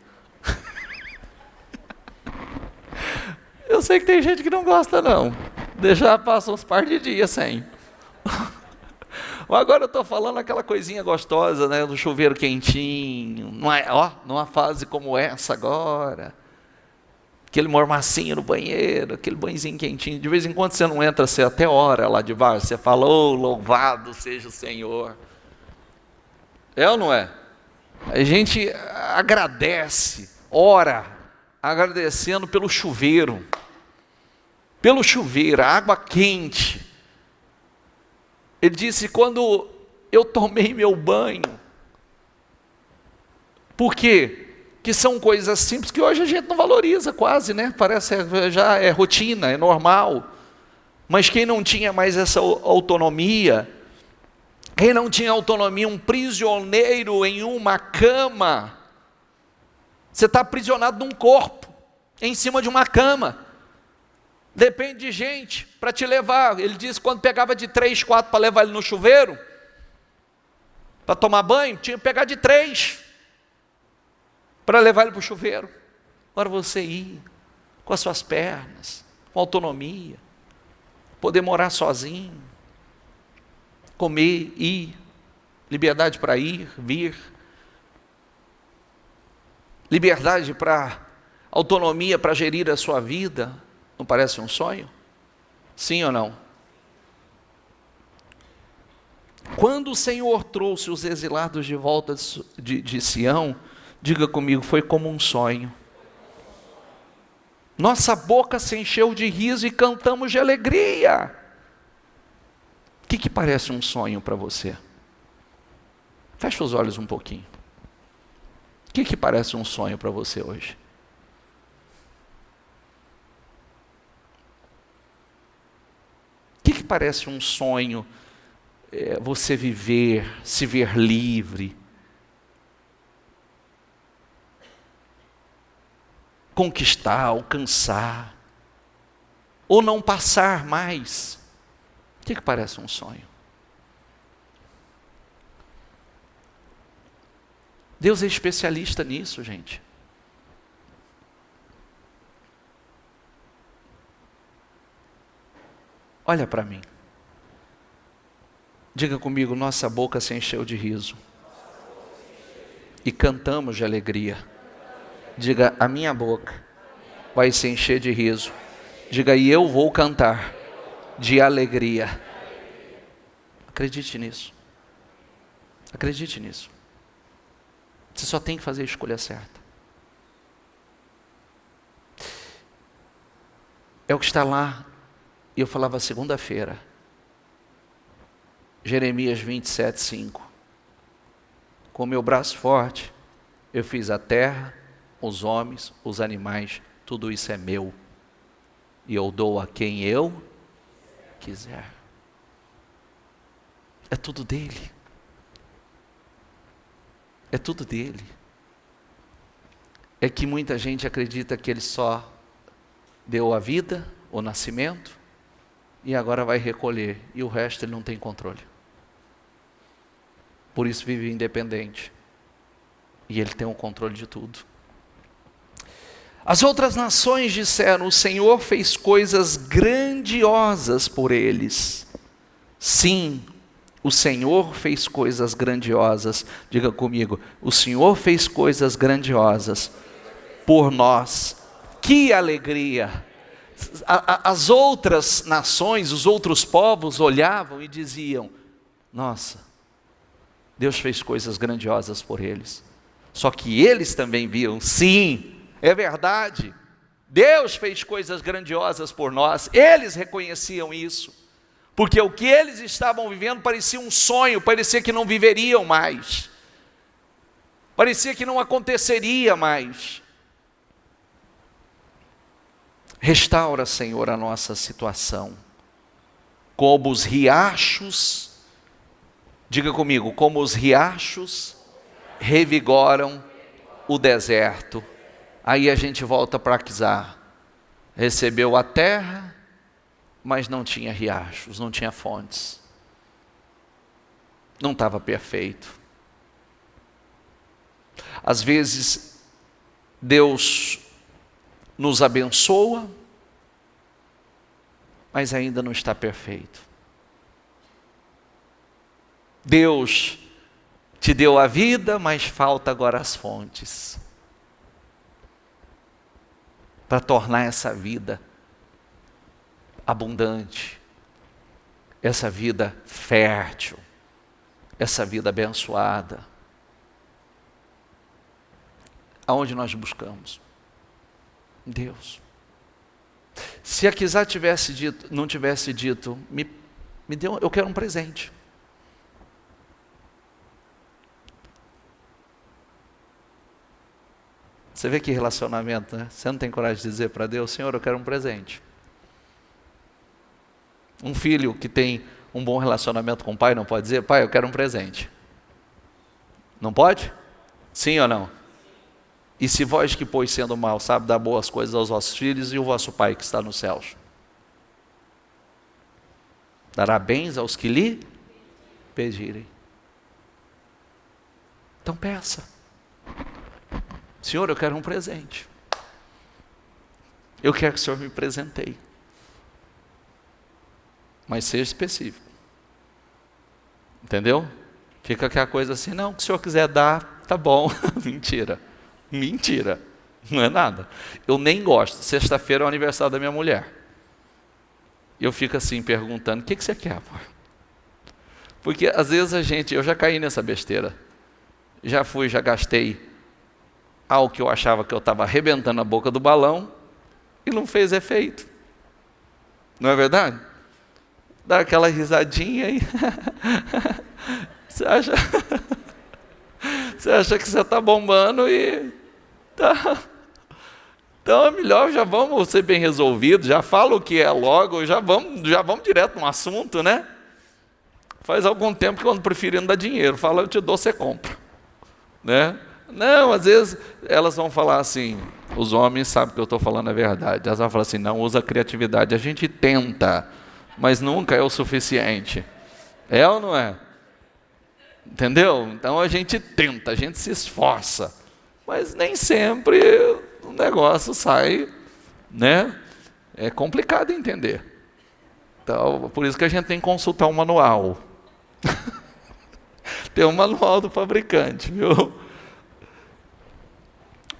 Eu sei que tem gente que não gosta não. Já passa uns par de dias sem. Agora eu estou falando aquela coisinha gostosa, né, do chuveiro quentinho. Numa fase como essa agora. Aquele mormacinho no banheiro, aquele banhozinho quentinho. De vez em quando você não entra, você até ora lá de baixo. Você fala, louvado seja o Senhor. É ou não é? A gente agradece, ora, agradecendo pelo chuveiro. Pelo chuveiro, a água quente. Ele disse, quando eu tomei meu banho. Por quê? Que são coisas simples que hoje a gente não valoriza quase, né? Parece já é rotina, é normal. Mas quem não tinha mais essa autonomia, quem não tinha autonomia, um prisioneiro em uma cama, você está aprisionado num corpo, em cima de uma cama, depende de gente para te levar. Ele disse, quando pegava de 3, 4 para levar ele no chuveiro, para tomar banho, tinha que pegar de 3, para levar ele para o chuveiro. Agora você ir, com as suas pernas, com autonomia, poder morar sozinho, comer, ir, liberdade para ir, vir, liberdade para, autonomia para gerir a sua vida, não parece um sonho? Sim ou não? Quando o Senhor trouxe os exilados de volta de Sião, diga comigo, foi como um sonho. Nossa boca se encheu de riso e cantamos de alegria. O que parece um sonho para você? Fecha os olhos um pouquinho. O que parece um sonho para você hoje? O que parece um sonho? Você viver, se ver livre, conquistar, alcançar, ou não passar mais. O que parece um sonho? Deus é especialista nisso, gente. Olha para mim. Diga comigo, nossa boca se encheu de riso. E cantamos de alegria. Diga, a minha boca vai se encher de riso. Diga, e eu vou cantar de alegria. Acredite nisso. Acredite nisso. Você só tem que fazer a escolha certa. É o que está lá. E eu falava segunda-feira. Jeremias 27, 5. Com meu braço forte, eu fiz a terra, os homens, os animais, tudo isso é meu. E eu dou a quem eu quiser. É tudo dele. É tudo dele. é que muita gente acredita que Ele só deu a vida, o nascimento, e agora vai recolher, e o resto Ele não tem controle. Por isso vive independente, e Ele tem o controle de tudo. As outras nações disseram: o Senhor fez coisas grandiosas por eles. Sim, o Senhor fez coisas grandiosas. Diga comigo: o Senhor fez coisas grandiosas por nós. Que alegria! As outras nações, os outros povos olhavam e diziam: nossa, Deus fez coisas grandiosas por eles. Só que eles também viam: sim, é verdade, Deus fez coisas grandiosas por nós. Eles reconheciam isso, porque o que eles estavam vivendo parecia um sonho, parecia que não viveriam mais, parecia que não aconteceria mais. Restaura, Senhor, a nossa situação, como os riachos, diga comigo, como os riachos revigoram o deserto. Aí a gente volta para Aquisá. Recebeu a terra, mas não tinha riachos, não tinha fontes. Não estava perfeito. Às vezes, Deus nos abençoa, mas ainda não está perfeito. Deus te deu a vida, mas falta agora as fontes para tornar essa vida abundante, essa vida fértil, essa vida abençoada. Aonde nós buscamos? Deus. Se Aquisá não tivesse dito, me deu, eu quero um presente. Você vê que relacionamento, né? Você não tem coragem de dizer para Deus: Senhor, eu quero um presente. Um filho que tem um bom relacionamento com o pai não pode dizer: pai, eu quero um presente. Não pode? Sim ou não? E se vós que, pois sendo mal, sabe dar boas coisas aos vossos filhos, e o vosso Pai que está nos céus dará bens aos que lhe pedirem. Então peça: Senhor, eu quero um presente. Eu quero que o Senhor me presenteie. Mas seja específico. Entendeu? Fica aquela coisa assim: não, o que o Senhor quiser dar, tá bom. Mentira. Mentira. Não é nada. Eu nem gosto. Sexta-feira é o aniversário da minha mulher. E eu fico assim perguntando: o que você quer, amor? Porque às vezes eu já caí nessa besteira. Já gastei algo que eu achava que eu estava arrebentando a boca do balão e não fez efeito. Não é verdade? Dá aquela risadinha e você acha que você está bombando e tá. Então é melhor, já vamos ser bem resolvidos, já fala o que é logo, já vamos direto no assunto, né? Faz algum tempo que eu ando preferindo dar dinheiro, fala, eu te dou, você compra, né? Não, às vezes elas vão falar assim, os homens sabem que eu estou falando a verdade, elas vão falar assim: não, usa criatividade, a gente tenta, mas nunca é o suficiente. É ou não é? Entendeu? Então a gente tenta, a gente se esforça, mas nem sempre o negócio sai, né? É complicado entender. Então, por isso que a gente tem que consultar um manual. Tem um manual do fabricante, viu?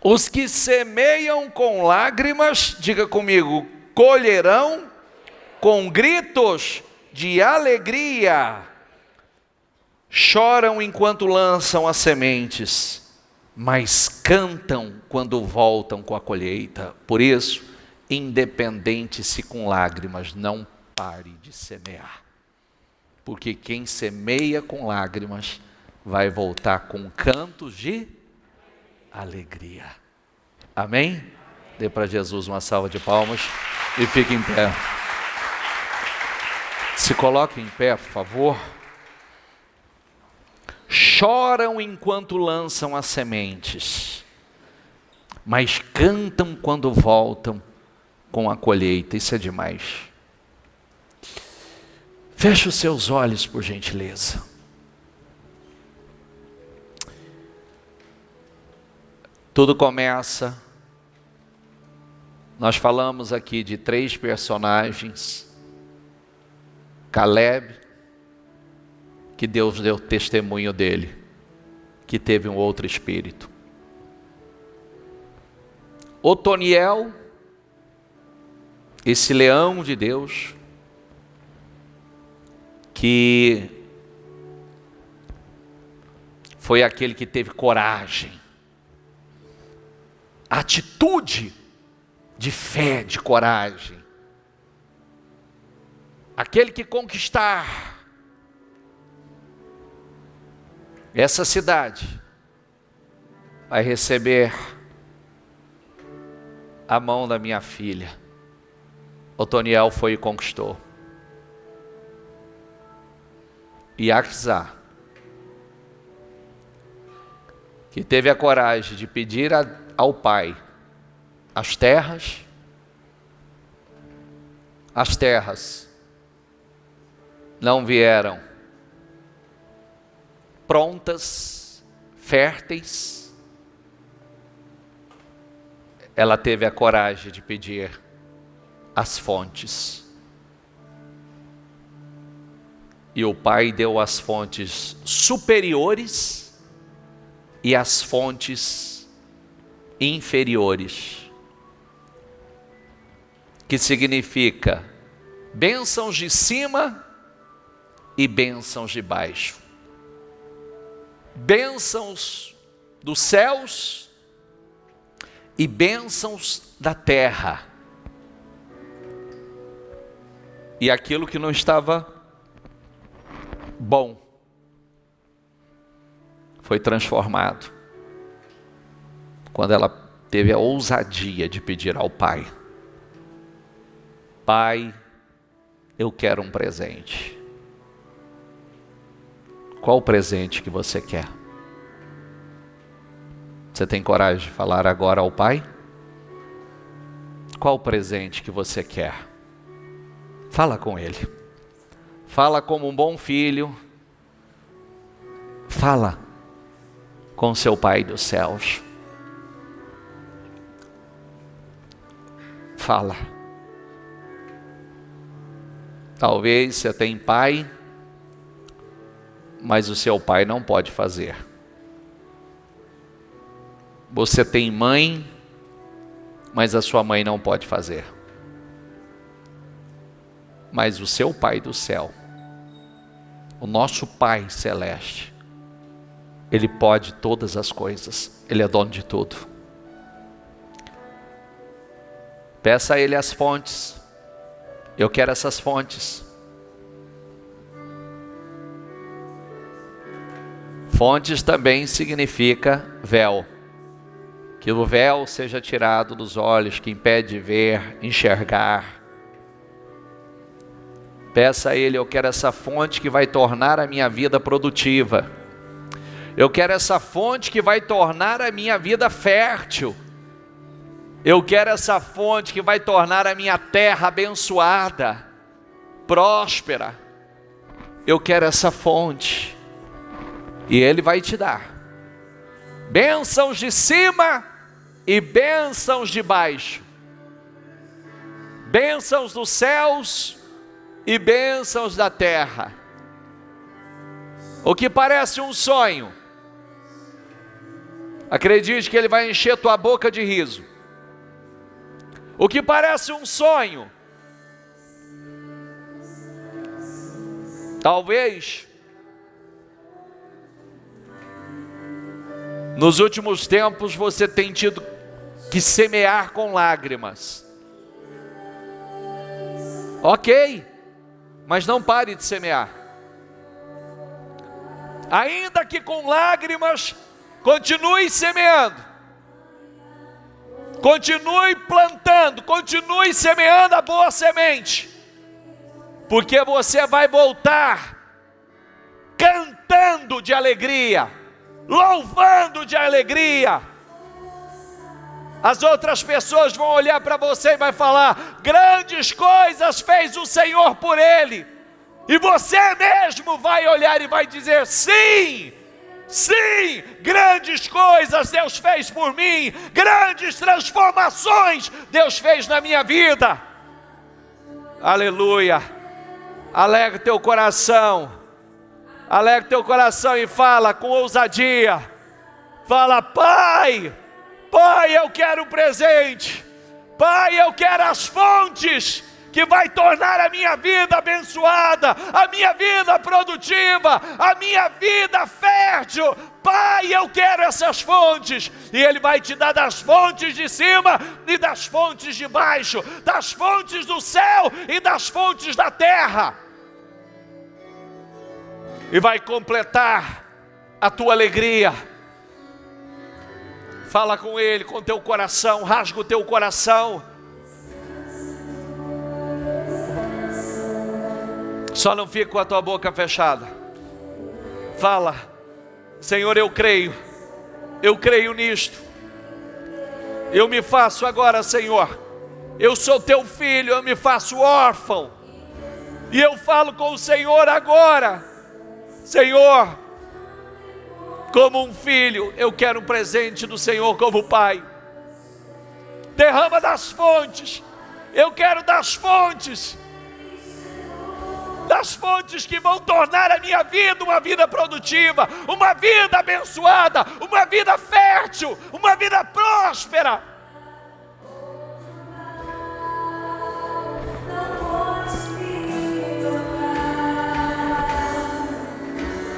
Os que semeiam com lágrimas, diga comigo, colherão com gritos de alegria. Choram enquanto lançam as sementes, mas cantam quando voltam com a colheita. Por isso, independente se com lágrimas, não pare de semear. Porque quem semeia com lágrimas vai voltar com cantos de alegria. Amém? Dê para Jesus uma salva de palmas e fique em pé. Se coloque em pé, por favor. Choram enquanto lançam as sementes, mas cantam quando voltam com a colheita. Isso é demais. Feche os seus olhos, por gentileza. Tudo começa, nós falamos aqui de 3 personagens. Caleb, que Deus deu testemunho dele, que teve um outro espírito. Otoniel, esse leão de Deus, que foi aquele que teve coragem, atitude de fé, de coragem. Aquele que conquistar essa cidade vai receber a mão da minha filha. Otoniel foi e conquistou. E Axá, que teve a coragem de pedir ao pai as terras não vieram prontas, férteis. Ela teve a coragem de pedir as fontes. E o pai deu as fontes superiores e as fontes inferiores, que significa bênçãos de cima e bênçãos de baixo, bênçãos dos céus e bênçãos da terra. E aquilo que não estava bom foi transformado quando ela teve a ousadia de pedir ao pai: Pai, eu quero um presente. Qual o presente que você quer? Você tem coragem de falar agora ao pai? Qual o presente que você quer? Fala com ele. Fala como um bom filho. Fala com seu Pai dos céus. Fala. Talvez você tenha pai, mas o seu pai não pode fazer. Você tem mãe, mas a sua mãe não pode fazer. Mas o seu Pai do céu, o nosso Pai celeste, Ele pode todas as coisas. Ele é dono de tudo. Peça a Ele as fontes. Eu quero essas fontes. Fontes também significa véu. Que o véu seja tirado dos olhos, que impede de ver, enxergar. Peça a Ele: eu quero essa fonte que vai tornar a minha vida produtiva. Eu quero essa fonte que vai tornar a minha vida fértil. Eu quero essa fonte que vai tornar a minha terra abençoada, próspera. Eu quero essa fonte. E Ele vai te dar bênçãos de cima e bênçãos de baixo. Bênçãos dos céus e bênçãos da terra. O que parece um sonho, acredite que Ele vai encher tua boca de riso. O que parece um sonho, talvez nos últimos tempos você tenha tido que semear com lágrimas. Ok, mas não pare de semear. Ainda que com lágrimas, continue semeando. Continue plantando, continue semeando a boa semente. Porque você vai voltar cantando de alegria, louvando de alegria. As outras pessoas vão olhar para você e vai falar: grandes coisas fez o Senhor por ele. E você mesmo vai olhar e vai dizer: sim, sim, grandes coisas Deus fez por mim, grandes transformações Deus fez na minha vida. Aleluia. Alegre teu coração, alegre teu coração e fala com ousadia. Fala: Pai, Pai, eu quero um presente. Pai, eu quero as fontes que vai tornar a minha vida abençoada, a minha vida produtiva, a minha vida fértil. Pai, eu quero essas fontes. E Ele vai te dar das fontes de cima e das fontes de baixo, das fontes do céu e das fontes da terra. E vai completar a tua alegria. Fala com Ele, com teu coração, rasga o teu coração. Só não fica com a tua boca fechada. Fala: Senhor, eu creio nisto. Eu me faço agora, Senhor, eu sou teu filho, eu me faço órfão. E eu falo com o Senhor agora: Senhor, como um filho, eu quero um presente do Senhor como pai. Derrama das fontes. Eu quero das fontes que vão tornar a minha vida uma vida produtiva, uma vida abençoada, uma vida fértil, uma vida próspera.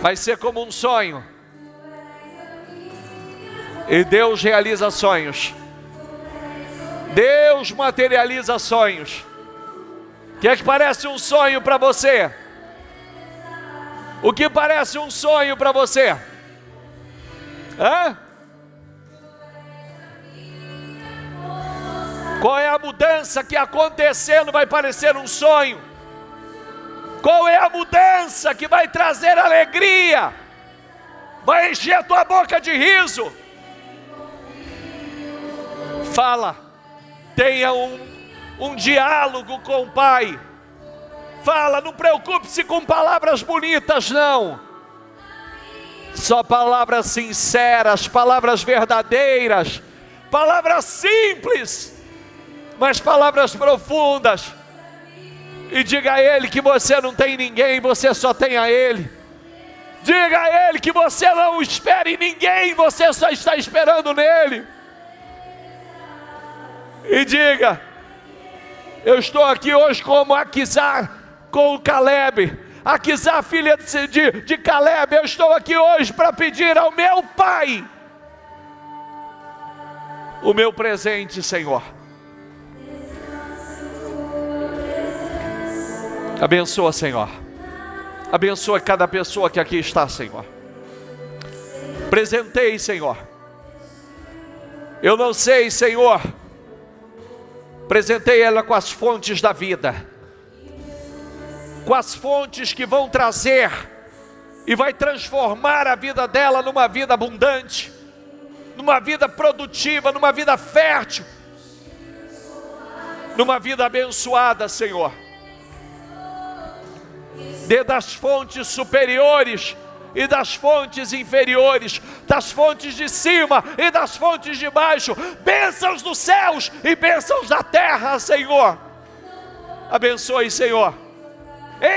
Vai ser como um sonho. E Deus realiza sonhos. Deus materializa sonhos. O que é que parece um sonho para você? O que parece um sonho para você? Hã? Qual é a mudança que acontecendo vai parecer um sonho? Qual é a mudança que vai trazer alegria? Vai encher a tua boca de riso? Fala, tenha um diálogo com o Pai. Fala, não preocupe-se com palavras bonitas, não. Só palavras sinceras, palavras verdadeiras, palavras simples, mas palavras profundas. E diga a Ele que você não tem ninguém, você só tem a Ele. Diga a Ele que você não espera em ninguém, você só está esperando nele. E diga: eu estou aqui hoje como Aquisar com o Caleb. Aquisar, filha de Caleb, eu estou aqui hoje para pedir ao meu pai o meu presente, Senhor. Abençoa, Senhor. Abençoa cada pessoa que aqui está, Senhor. Presentei, Senhor. Eu não sei, Senhor. Presentei ela com as fontes da vida, com as fontes que vão trazer e vai transformar a vida dela numa vida abundante, numa vida produtiva, numa vida fértil, numa vida abençoada, Senhor. Dê das fontes superiores e das fontes inferiores, das fontes de cima e das fontes de baixo, bênçãos dos céus e bênçãos da terra, Senhor. Abençoe, Senhor.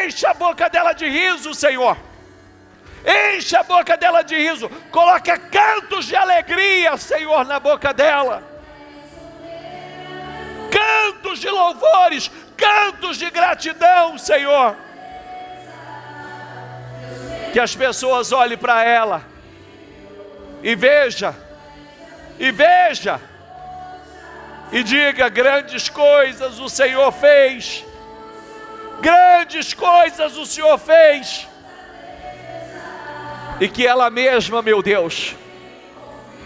Enche a boca dela de riso, Senhor. Enche a boca dela de riso. Coloca cantos de alegria, Senhor, na boca dela. Cantos de louvores, cantos de gratidão, Senhor. Que as pessoas olhem para ela e veja, e diga: grandes coisas o Senhor fez, grandes coisas o Senhor fez. E que ela mesma, meu Deus,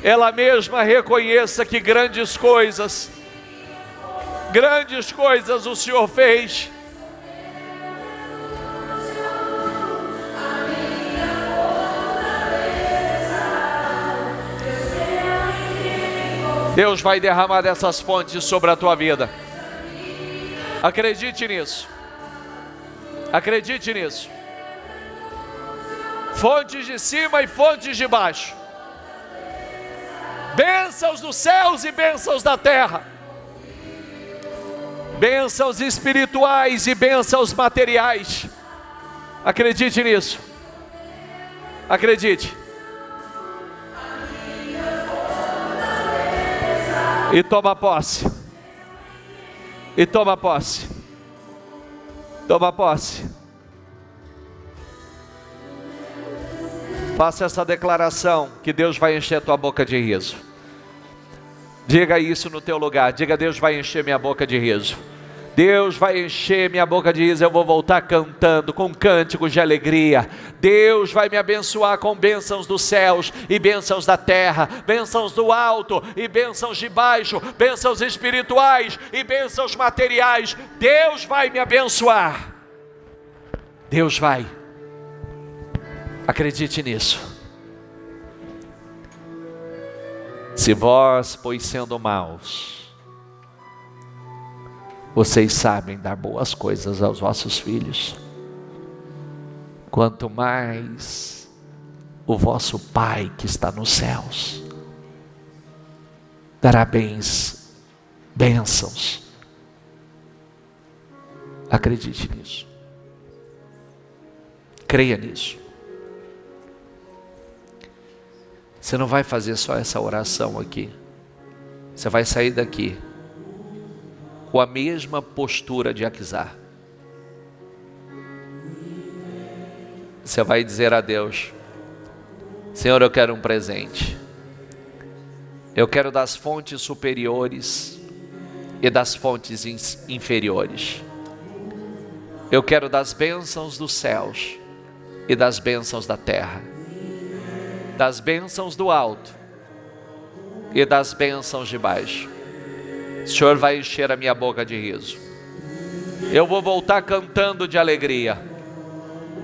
ela mesma reconheça que grandes coisas o Senhor fez. Deus vai derramar dessas fontes sobre a tua vida. Acredite nisso. Acredite nisso. Fontes de cima e fontes de baixo. Bênçãos dos céus e bênçãos da terra. Bênçãos espirituais e bênçãos materiais. Acredite nisso. Acredite. E toma posse. E toma posse. Toma posse. Faça essa declaração que Deus vai encher a tua boca de riso. Diga isso no teu lugar. Diga: Deus vai encher minha boca de riso. Deus vai encher minha boca de riso. Eu vou voltar cantando com cânticos de alegria. Deus vai me abençoar com bênçãos dos céus e bênçãos da terra, bênçãos do alto e bênçãos de baixo, bênçãos espirituais e bênçãos materiais. Deus vai me abençoar. Deus vai. Acredite nisso. Se vós, pois sendo maus, vocês sabem dar boas coisas aos vossos filhos, quanto mais o vosso Pai que está nos céus dará bênçãos. Acredite nisso. Creia nisso. Você não vai fazer só essa oração aqui. Você vai sair daqui com a mesma postura de Aquisar. Você vai dizer a Deus: Senhor, eu quero um presente. Eu quero das fontes superiores e das fontes inferiores. Eu quero das bênçãos dos céus e das bênçãos da terra, das bênçãos do alto e das bênçãos de baixo. O Senhor vai encher a minha boca de riso. Eu vou voltar cantando de alegria.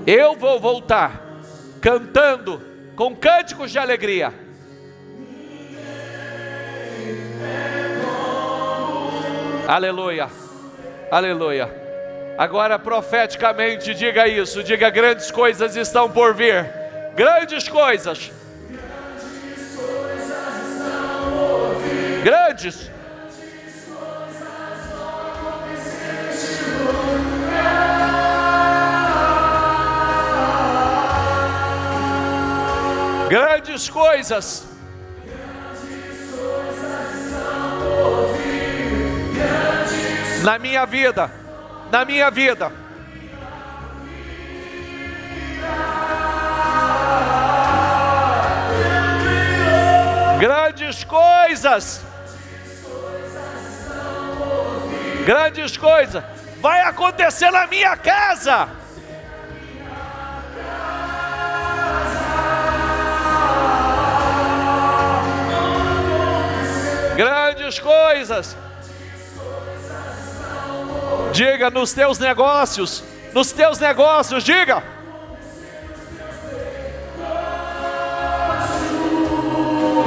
Eu vou voltar cantando com cânticos de alegria. Aleluia, aleluia. Agora profeticamente diga isso. Diga: grandes coisas estão por vir. Grandes coisas. Grandes. Grandes coisas. Na minha vida. Na minha vida. Grandes coisas. Grandes coisas. Vai acontecer na minha casa. Grandes coisas. Diga: nos teus negócios. Nos teus negócios, diga.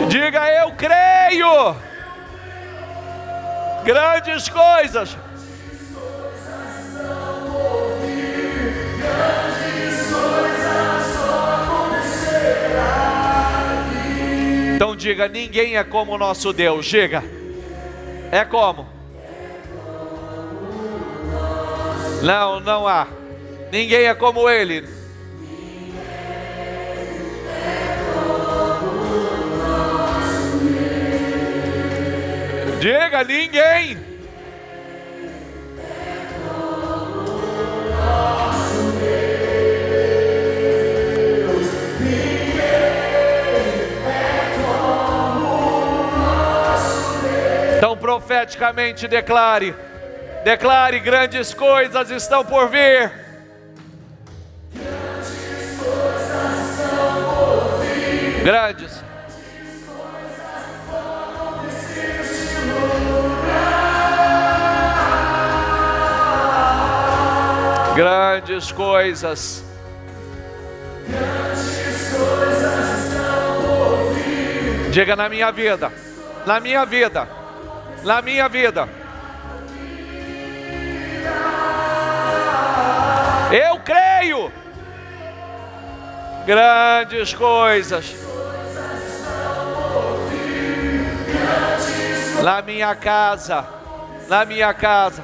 Diga: eu creio. Grandes coisas. Então diga: ninguém é como o nosso Deus. Diga: é como? Não, não há. Ninguém é como Ele. Diga: ninguém. Então profeticamente declare. Declare: grandes coisas estão por vir. Grandes coisas estão por vir. Grandes. Grandes coisas. Grandes coisas estão por vir. Diga: na minha vida. na minha vida, na minha vida. Eu creio. Grandes coisas na minha casa, na minha casa.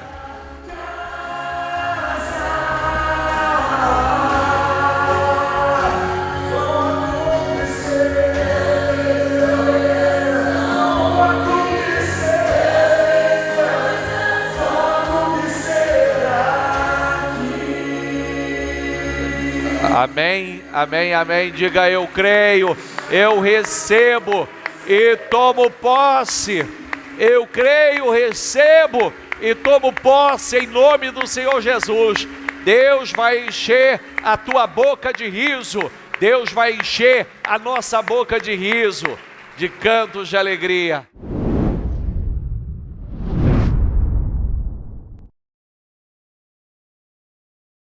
Amém, amém, amém. Diga: eu creio, eu recebo e tomo posse. Eu creio, recebo e tomo posse em nome do Senhor Jesus. Deus vai encher a tua boca de riso. Deus vai encher a nossa boca de riso, de cantos de alegria.